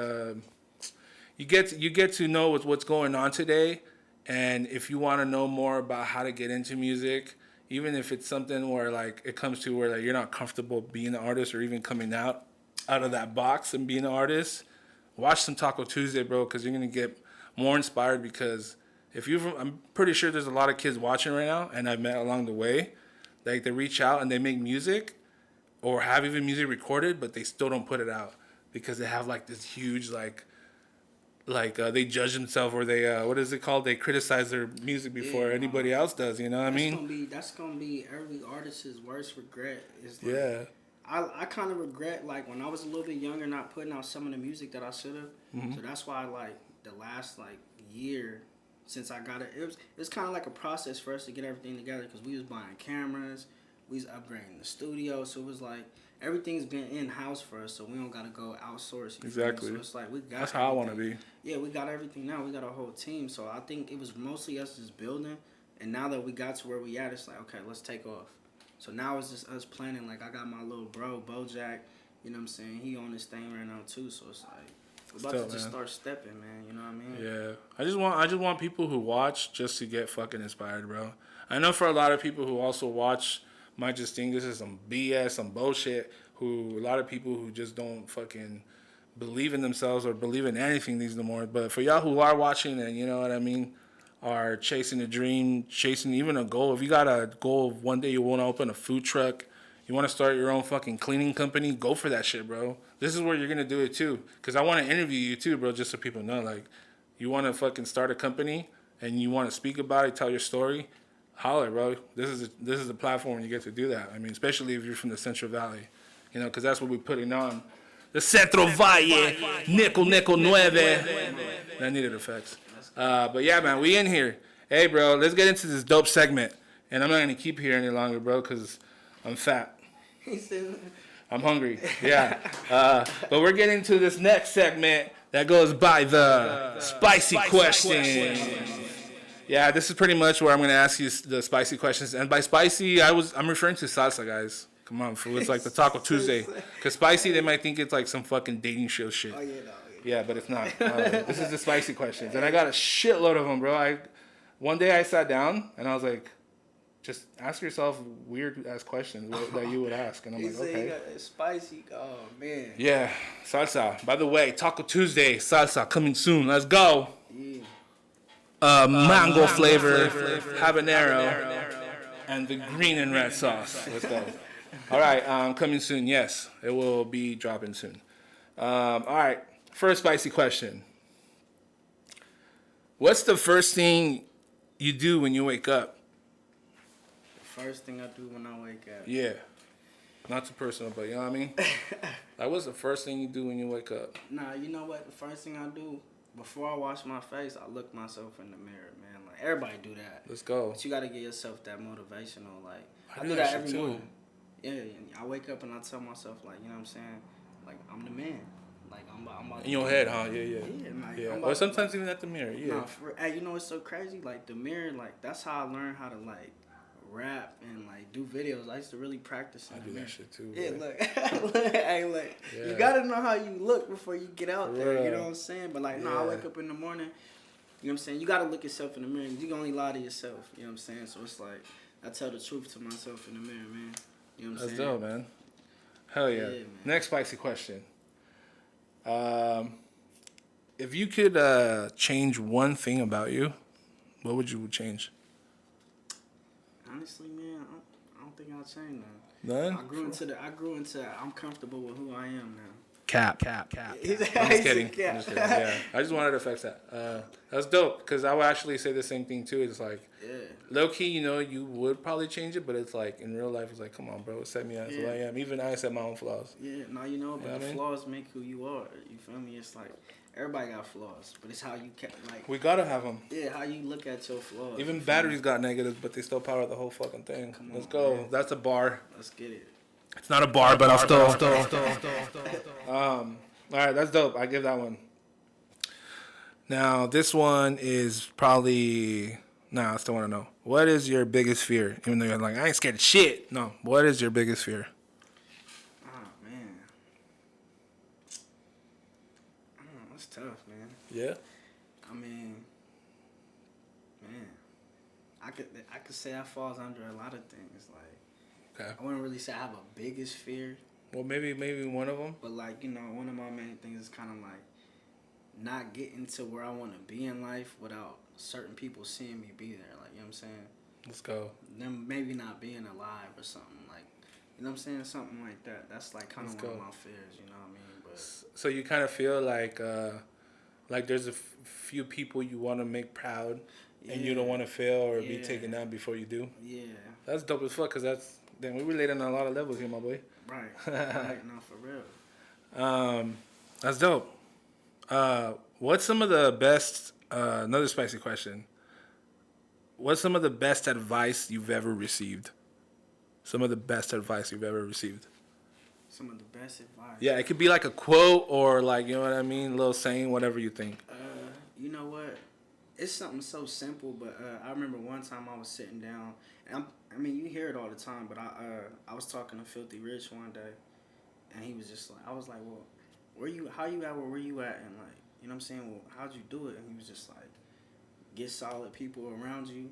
you get to know what's going on today, and if you want to know more about how to get into music, even if it's something where like it comes to where like you're not comfortable being an artist or even coming out of that box and being an artist, watch some Taco Tuesday, bro, because you're gonna get more inspired. Because I'm pretty sure there's a lot of kids watching right now, and I've met along the way, like they reach out and they make music, or have even music recorded, but they still don't put it out because they have like this huge they judge themselves, or they what is it called? They criticize their music before anybody else does. You know what I mean? That's gonna be every artist's worst regret. Is like, I kind of regret like when I was a little bit younger not putting out some of the music that I should have. So that's why like the last like year since I got it, it was kind of like a process for us to get everything together because we was buying cameras, we was upgrading the studio, so it was like. Everything's been in-house for us, so we don't got to go outsource. Exactly. So it's like we got That's how I want to be. Yeah, we got everything now. We got a whole team. So I think it was mostly us just building. And now that we got to where we at, it's like, okay, let's take off. So now it's just us planning. Like, I got my little bro, Bojack. You know what I'm saying? He on this thing right now, too. So it's like, we're about to just start stepping, man. You know what I mean? Yeah. I just want people who watch just to get fucking inspired, bro. I know for a lot of people who also watch might just think this is some BS, some bullshit, a lot of people who just don't fucking believe in themselves or believe in anything these no more. But for y'all who are watching and, you know what I mean, are chasing a dream, chasing even a goal, if you got a goal of one day you want to open a food truck, you want to start your own fucking cleaning company, go for that shit, bro. This is where you're going to do it too. Because I want to interview you too, bro, just so people know. Like, you want to fucking start a company and you want to speak about it, tell your story, holler, bro. This is a platform you get to do that. I mean, especially if you're from the Central Valley, you know, because that's what we're putting on. The Centro Valle, Nickel 9. That needed effects. But yeah, man, we in here. Hey, bro, let's get into this dope segment. And I'm not going to keep here any longer, bro, because I'm fat. I'm hungry. Yeah. But we're getting to this next segment that goes by the spicy question. Yeah, this is pretty much where I'm going to ask you the spicy questions. And by spicy, I'm referring to salsa, guys. Come on, fool. It's like the Taco Tuesday. Because spicy, they might think it's like some fucking dating show shit. Oh, yeah, no. Yeah, but it's not. This is the spicy questions. And I got a shitload of them, bro. One day I sat down, and I was like, just ask yourself weird-ass questions that you would ask. And I'm like, okay. It's spicy. Oh, man. Yeah, salsa. By the way, Taco Tuesday, salsa, coming soon. Let's go. Yeah. Mango flavor, habanero, and the green and red sauce. Let's go. All right, coming soon. Yes, it will be dropping soon. All right, first spicy question. What's the first thing you do when you wake up? The first thing I do when I wake up? Yeah. Not too personal, but you know what I mean? Like, what's the first thing you do when you wake up? Nah, you know what? The first thing I do, before I wash my face, I look myself in the mirror, man. Like, everybody do that. Let's go. But you gotta give yourself that motivational. Like I do that every morning. Yeah, I wake up and I tell myself like, you know what I'm saying? Like I'm the man. Like I'm about in your head, huh? Yeah. Yeah, like, yeah. Or sometimes even at the mirror. Yeah. Nah, hey, you know what's so crazy? Like the mirror, like that's how I learned how to like rap and like do videos. I used to really practice. I do that shit too. Yeah, bro. look, hey, look. Yeah. You gotta know how you look before you get out there. You know what I'm saying? But like, no, I wake up in the morning. You know what I'm saying? You gotta look yourself in the mirror. You can only lie to yourself. You know what I'm saying? So it's like I tell the truth to myself in the mirror, man. You know what I'm saying? That's dope, man. Hell yeah. Man. Next spicy question. If you could change one thing about you, what would you change? Honestly, man, I don't think I'll change that. None? I grew into I'm comfortable with who I am now. Cap. I'm just kidding. Yeah, I just wanted to fix that. That's dope because I would actually say the same thing too. It's like, low key, you know, you would probably change it, but it's like in real life, it's like, come on, bro, accept me as who I am. Even I accept my own flaws. Yeah, no, you know, but the flaws make who you are. You feel me? It's like everybody got flaws, but it's how you like. We gotta have them. Yeah, how you look at your flaws. Even batteries got negatives, but they still power the whole fucking thing. Let's go. Man. That's a bar. Let's get it. It's not a bar, but I'll still. All right, that's dope. I give that one. Now, this one is probably. Nah, I still want to know. What is your biggest fear? Even though you're like, I ain't scared of shit. No. What is your biggest fear? Oh, man. That's tough, man. Yeah? I mean, man. I could say that falls under a lot of things. Like, okay. I wouldn't really say I have a biggest fear. Well, maybe one of them. But, like, you know, one of my main things is kind of like not getting to where I want to be in life without certain people seeing me be there. Like, you know what I'm saying? Let's go. Them maybe not being alive or something. Like, you know what I'm saying? Something like that. That's, like, kind of one of my fears, you know what I mean? But so you kind of feel like there's a few people you want to make proud and you don't want to fail or be taken down before you do? Yeah. That's dope as fuck because we relate on a lot of levels here, my boy. Right. No, for real. That's dope. What's some of the best, another spicy question. What's some of the best advice you've ever received? Some of the best advice you've ever received. Some of the best advice? Yeah, it could be like a quote or like, you know what I mean? A little saying, whatever you think. You know what? It's something so simple, but I remember one time I was sitting down, and I mean, you hear it all the time, but I was talking to Filthy Rich one day, and he was just like, I was like, well, where you at, and like, you know what I'm saying, well, how'd you do it? And he was just like, get solid people around you,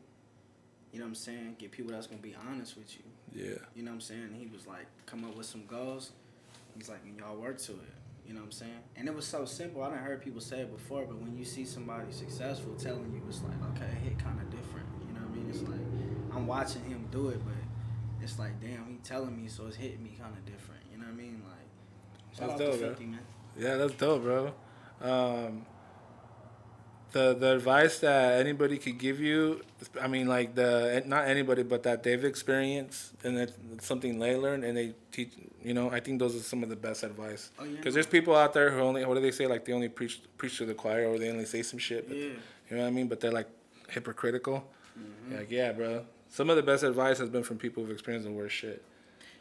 you know what I'm saying, get people that's going to be honest with you. Yeah. You know what I'm saying? And he was like, come up with some goals. He's like, and y'all work to it. You know what I'm saying? And it was so simple. I done heard people say it before, but when you see somebody successful telling you, it's like, okay, it hit kind of different. You know what I mean? It's like, I'm watching him do it, but it's like, damn, he telling me, so it's hitting me kind of different. You know what I mean? Like, shout out to 50, man. Yeah, that's dope, bro. The advice that anybody could give you, I mean, like not anybody, but that they've experienced and it's something they learned and they teach, you know, I think those are some of the best advice. Oh, yeah. Because there's people out there who only, what do they say? Like they only preach to the choir or they only say some shit. But, you know what I mean? But they're like hypocritical. Mm-hmm. Like, yeah, bro. Some of the best advice has been from people who've experienced the worst shit.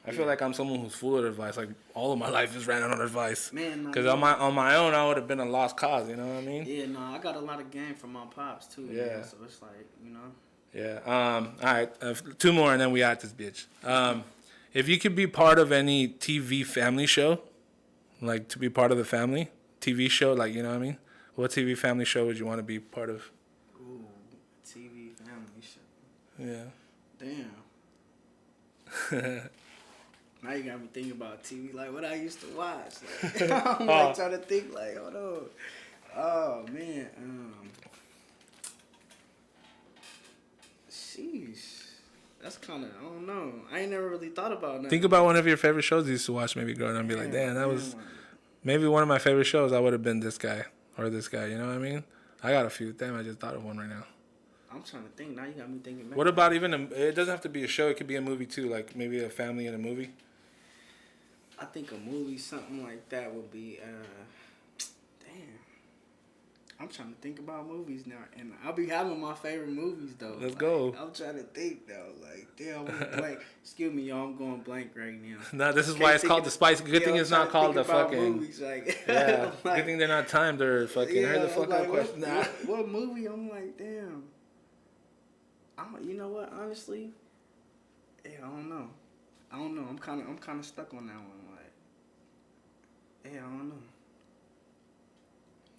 I feel like I'm someone who's full of advice. Like all of my life is ran on advice. Man, because on my own, I would have been a lost cause. You know what I mean? Yeah, no, I got a lot of game from my pops too. Yeah. Man, so it's like, you know. Yeah. All right. 2 more, and then we at this bitch. If you could be part of any TV family show, like to be part of the family TV show, like you know what I mean? What TV family show would you want to be part of? Ooh, TV family show. Yeah. Damn. Now you got me thinking about TV, like what I used to watch. Like, I'm like trying to think, like, hold on. Oh man, sheesh, that's kind of, I don't know. I ain't never really thought about that. Think about one of your favorite shows you used to watch, maybe growing up, and be like, damn, that was maybe one of my favorite shows. I would have been this guy or this guy. You know what I mean? I got a few. Damn, I just thought of one right now. I'm trying to think. Now you got me thinking. Man. What about even it doesn't have to be a show. It could be a movie too. Like maybe a family in a movie. I think a movie, something like that would be, damn. I'm trying to think about movies now, and I'll be having my favorite movies though. Let's go. I'm trying to think though. Like, damn, I'm blank. Excuse me, y'all. I'm going blank right now. No, this is why it's called the Spice. Good thing it's not called the fucking. Movies, like, yeah. like, good thing they're not timed or fucking. Yeah, Heard the fucking like, question. What movie? I'm like, damn. You know what? Honestly, yeah, I don't know. I'm kind of stuck on that one. Like, yeah, I don't know.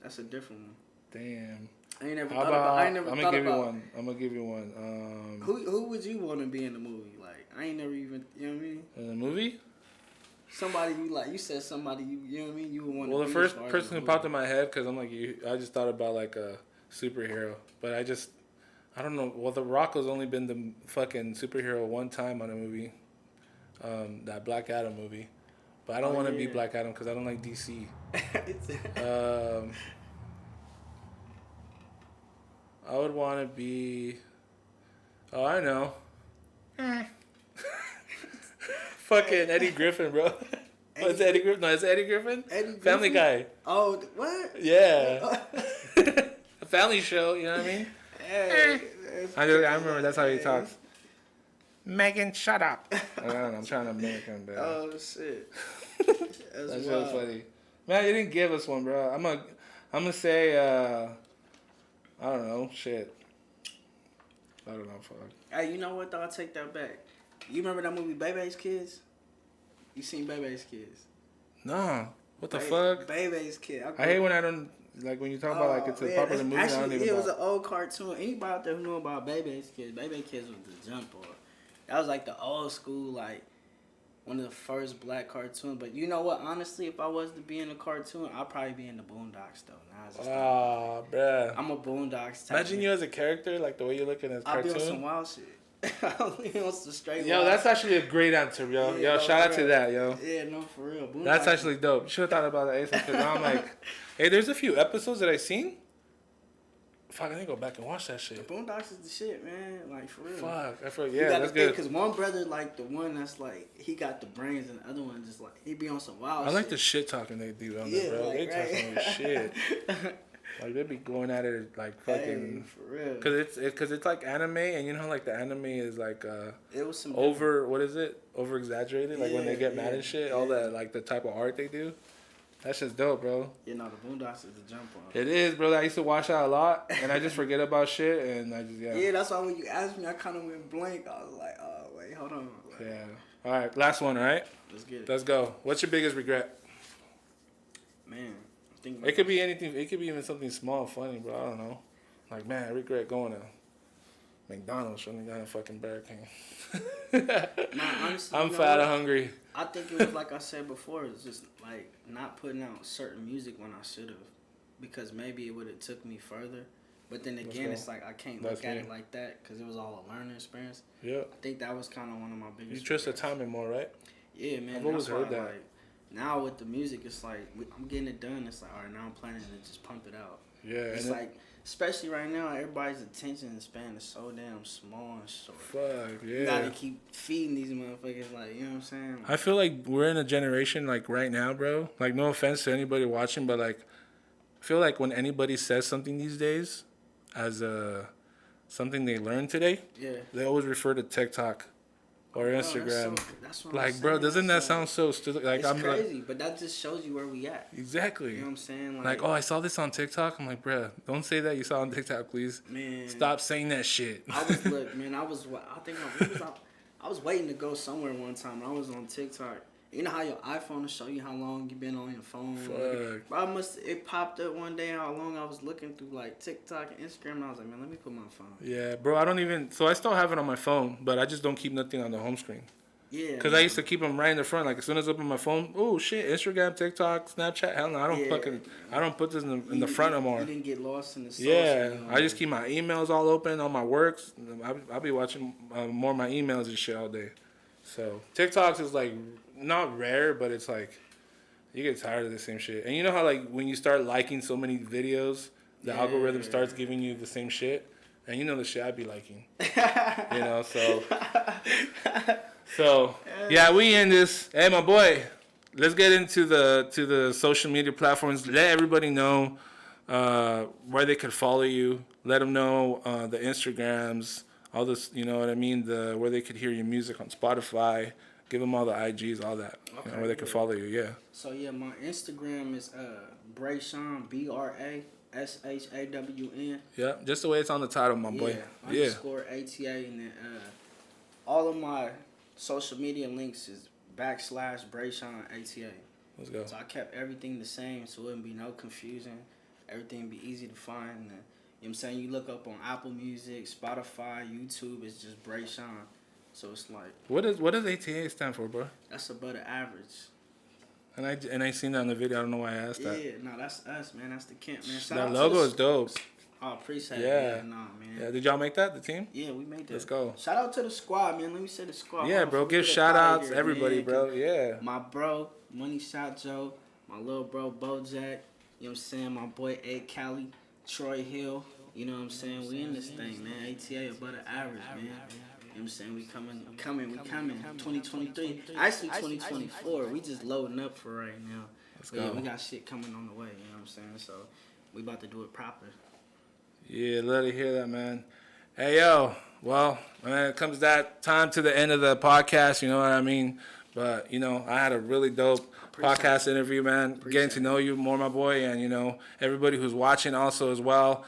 That's a different one. Damn. I ain't never How thought about, about. I ain't never I'm thought gonna give about. you one. I'm gonna give you one. Who would you want to be in the movie? Like, I ain't never even. You know what I mean? In the movie? Somebody you like. You said somebody you know what I mean. You would want. Well, to the be first person who popped in my head, because I'm like, I just thought about like a superhero, but I don't know. Well, The Rock has only been the fucking superhero one time on a movie, that Black Adam movie, but I don't want to be Black Adam because I don't like DC. I would want to be. Oh, I know. Fucking Eddie Griffin, bro. What's Eddie Griffin? No, it's Eddie Griffin. Family Guy. Oh, what? Yeah. A family show. You know what I mean? Hey, I remember that's how he talks. Megan, shut up. I don't know. I'm trying to make him. Oh shit. That's really funny. Man, you didn't give us one, bro. I'm gonna say. I don't know. Shit. I don't know. Fuck. Hey, you know what though? I'll take that back. You remember that movie Bebe's Kids? You seen Bebe's Kids? Nah. What the fuck? Bebe's Kids. I hate when I don't like when you talk about like it's a popular movie. Actually, I don't even it was an old cartoon. Anybody out there who know about Bebe's Kids? Bebe's Kids was the jump on. That was like the old school, like one of the first black cartoons. But you know what? Honestly, if I was to be in a cartoon, I'd probably be in the Boondocks though. Oh, bruh. I'm a Boondocks type. Imagine you as a character, like the way you look in this cartoon. I'll be on some wild shit. I'll be on some straight Yo, wild. That's actually a great answer, yo. Yeah, yo, shout out to that, yo. Yeah, no, for real. Boondocks. That's actually dope. You should have thought about that ASAP, because now I'm like, hey, there's a few episodes that I seen. Fuck, I need to go back and watch that shit. The Boondocks is the shit, man. Like, for real. Fuck, I forgot. Yeah, that's good. Because one brother, like, the one that's, like, he got the brains, and the other one just, like, he be on some wild shit. I like the shit talking they do on there, bro. Like, they talking shit. Like, they be going at it, like, fucking... Hey, for real. Because it's like anime, and you know how, like, the anime is, like, it was some what is it? Over-exaggerated? Like, when they get mad and shit, all that, like, the type of art they do. That shit's dope, bro. You know, the Boondocks is the jump on. It is, bro. I used to watch that a lot, and I just forget about shit, and I just, Yeah, that's why when you asked me, I kind of went blank. I was like, oh, wait, hold on. Like, yeah. All right, last one, all right? Let's get it. Let's go. What's your biggest regret? Man, it could be anything. It could be even something small, funny, bro. I don't know. Like, man, I regret going to McDonald's, shouldn't have gone to fucking Burger King. Nah, honestly, I'm fat and hungry. I think it was like I said before. It's just like not putting out certain music when I should have, because maybe it would have took me further. But then again, it's like I can't look at it like that because it was all a learning experience. Yeah. I think that was kind of one of my biggest. You trust the timing more, right? Yeah, man. I've always heard that. Like, now with the music, it's like I'm getting it done. It's like, all right, now I'm planning to just pump it out. Yeah. It's like, especially right now, everybody's attention span is so damn small and short. Fuck, yeah. You gotta keep feeding these motherfuckers, like, you know what I'm saying? Like, I feel like we're in a generation, like, right now, bro. Like, no offense to anybody watching, but, like, I feel like when anybody says something these days as something they learned today, they always refer to TikTok or Instagram. That's what like, I'm saying. bro, doesn't that sound so stupid? Like, it's crazy, but that just shows you where we at. Exactly. You know what I'm saying? Like, oh, I saw this on TikTok. I'm like, bro, don't say that you saw on TikTok, please. Man, stop saying that shit. I was waiting to go somewhere one time. And I was on TikTok. You know how your iPhone will show you how long you've been on your phone? Fuck. But it popped up one day how long I was looking through like TikTok and Instagram, and I was like, man, let me put my phone. Yeah, bro, so I still have it on my phone, but I just don't keep nothing on the home screen. Yeah. Because I used to keep them right in the front. Like, as soon as I open my phone, oh, shit, Instagram, TikTok, Snapchat. Hell no, I don't put this in the front anymore. You didn't get lost in the sauce. Yeah, I just keep my emails all open, all my works. I'll be watching more of my emails and shit all day. So, TikToks is, like, not rare, but it's, like, you get tired of the same shit. And you know how, like, when you start liking so many videos, the algorithm starts giving you the same shit? And you know the shit I be liking. You know, So, yeah, we end this. Hey, my boy, let's get into the social media platforms. Let everybody know where they could follow you. Let them know the Instagrams, all this, you know what I mean? Where they could hear your music on Spotify. Give them all the IGs, all that, Okay, where they can follow you. Yeah. So yeah, my Instagram is Brashawn, BRASHAWN. Yeah, just the way it's on the title, my boy. Yeah. _ ATA, and then all of my social media links is / Brashawn ATA. Let's go. So I kept everything the same, so it wouldn't be no confusion. Everything be easy to find. And, you know what I'm saying? You look up on Apple Music, Spotify, YouTube, it's just Brashawn. So it's like, what does ATA stand for, bro? that's above the average. And I seen that in the video. I don't know why I asked that. Yeah, no, that's us, man. That's the Kent, man. That logo is dope. Oh, appreciate it. Yeah. Yeah, nah, man. Yeah, did y'all make that, the team? Yeah, we made that. Let's go. Shout out to the squad, man. Let me say the squad. Yeah, bro. Give shout outs to everybody, bro. Yeah. My bro, Money Shot Joe. My little bro, Bojack. You know what I'm saying? My boy, Ed Cali. Troy Hill. You know what I'm saying? We in this thing, man. ATA above the average, man. You know what I'm saying? We coming. 2023. Actually, 2024. We just loading up for right now. Let's go. Yeah, we got shit coming on the way. You know what I'm saying? So we about to do it proper. Yeah, let it hear that, man. Hey, yo. Well, man, it comes that time to the end of the podcast. You know what I mean? But, you know, I had a really dope podcast interview, man. Getting to know you more, my boy. And, you know, everybody who's watching also as well.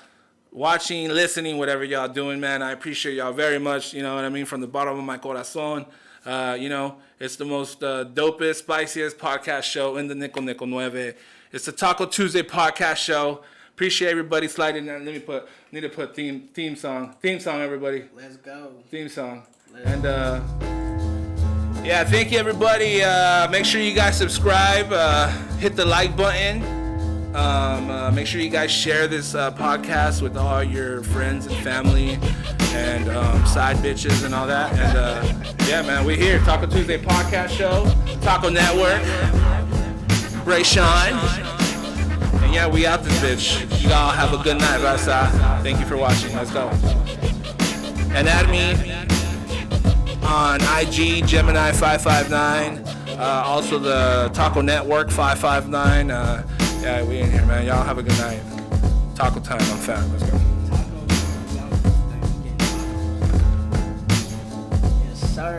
Watching, listening, whatever y'all doing, man. I appreciate y'all very much. You know what I mean? From the bottom of my corazon. You know, it's the most dopest, spiciest podcast show in the Nickel Nueve. It's the Taco Tuesday podcast show. Appreciate everybody sliding in. Need to put theme song. Theme song, everybody. Let's go. Theme song. Yeah, thank you, everybody. Make sure you guys subscribe. Hit the like button. Make sure you guys share this podcast with all your friends and family and side bitches and all that. And yeah, man, we're here. Taco Tuesday podcast show. Taco Network. Brashawn. And yeah, we out this bitch. You all have a good night, Rasa. Thank you for watching. Let's go. And add me on IG, Gemini559. Also the Taco Network 559. Yeah, we in here, man. Y'all have a good night. Taco time. I'm fat. Let's go. Yes, sir.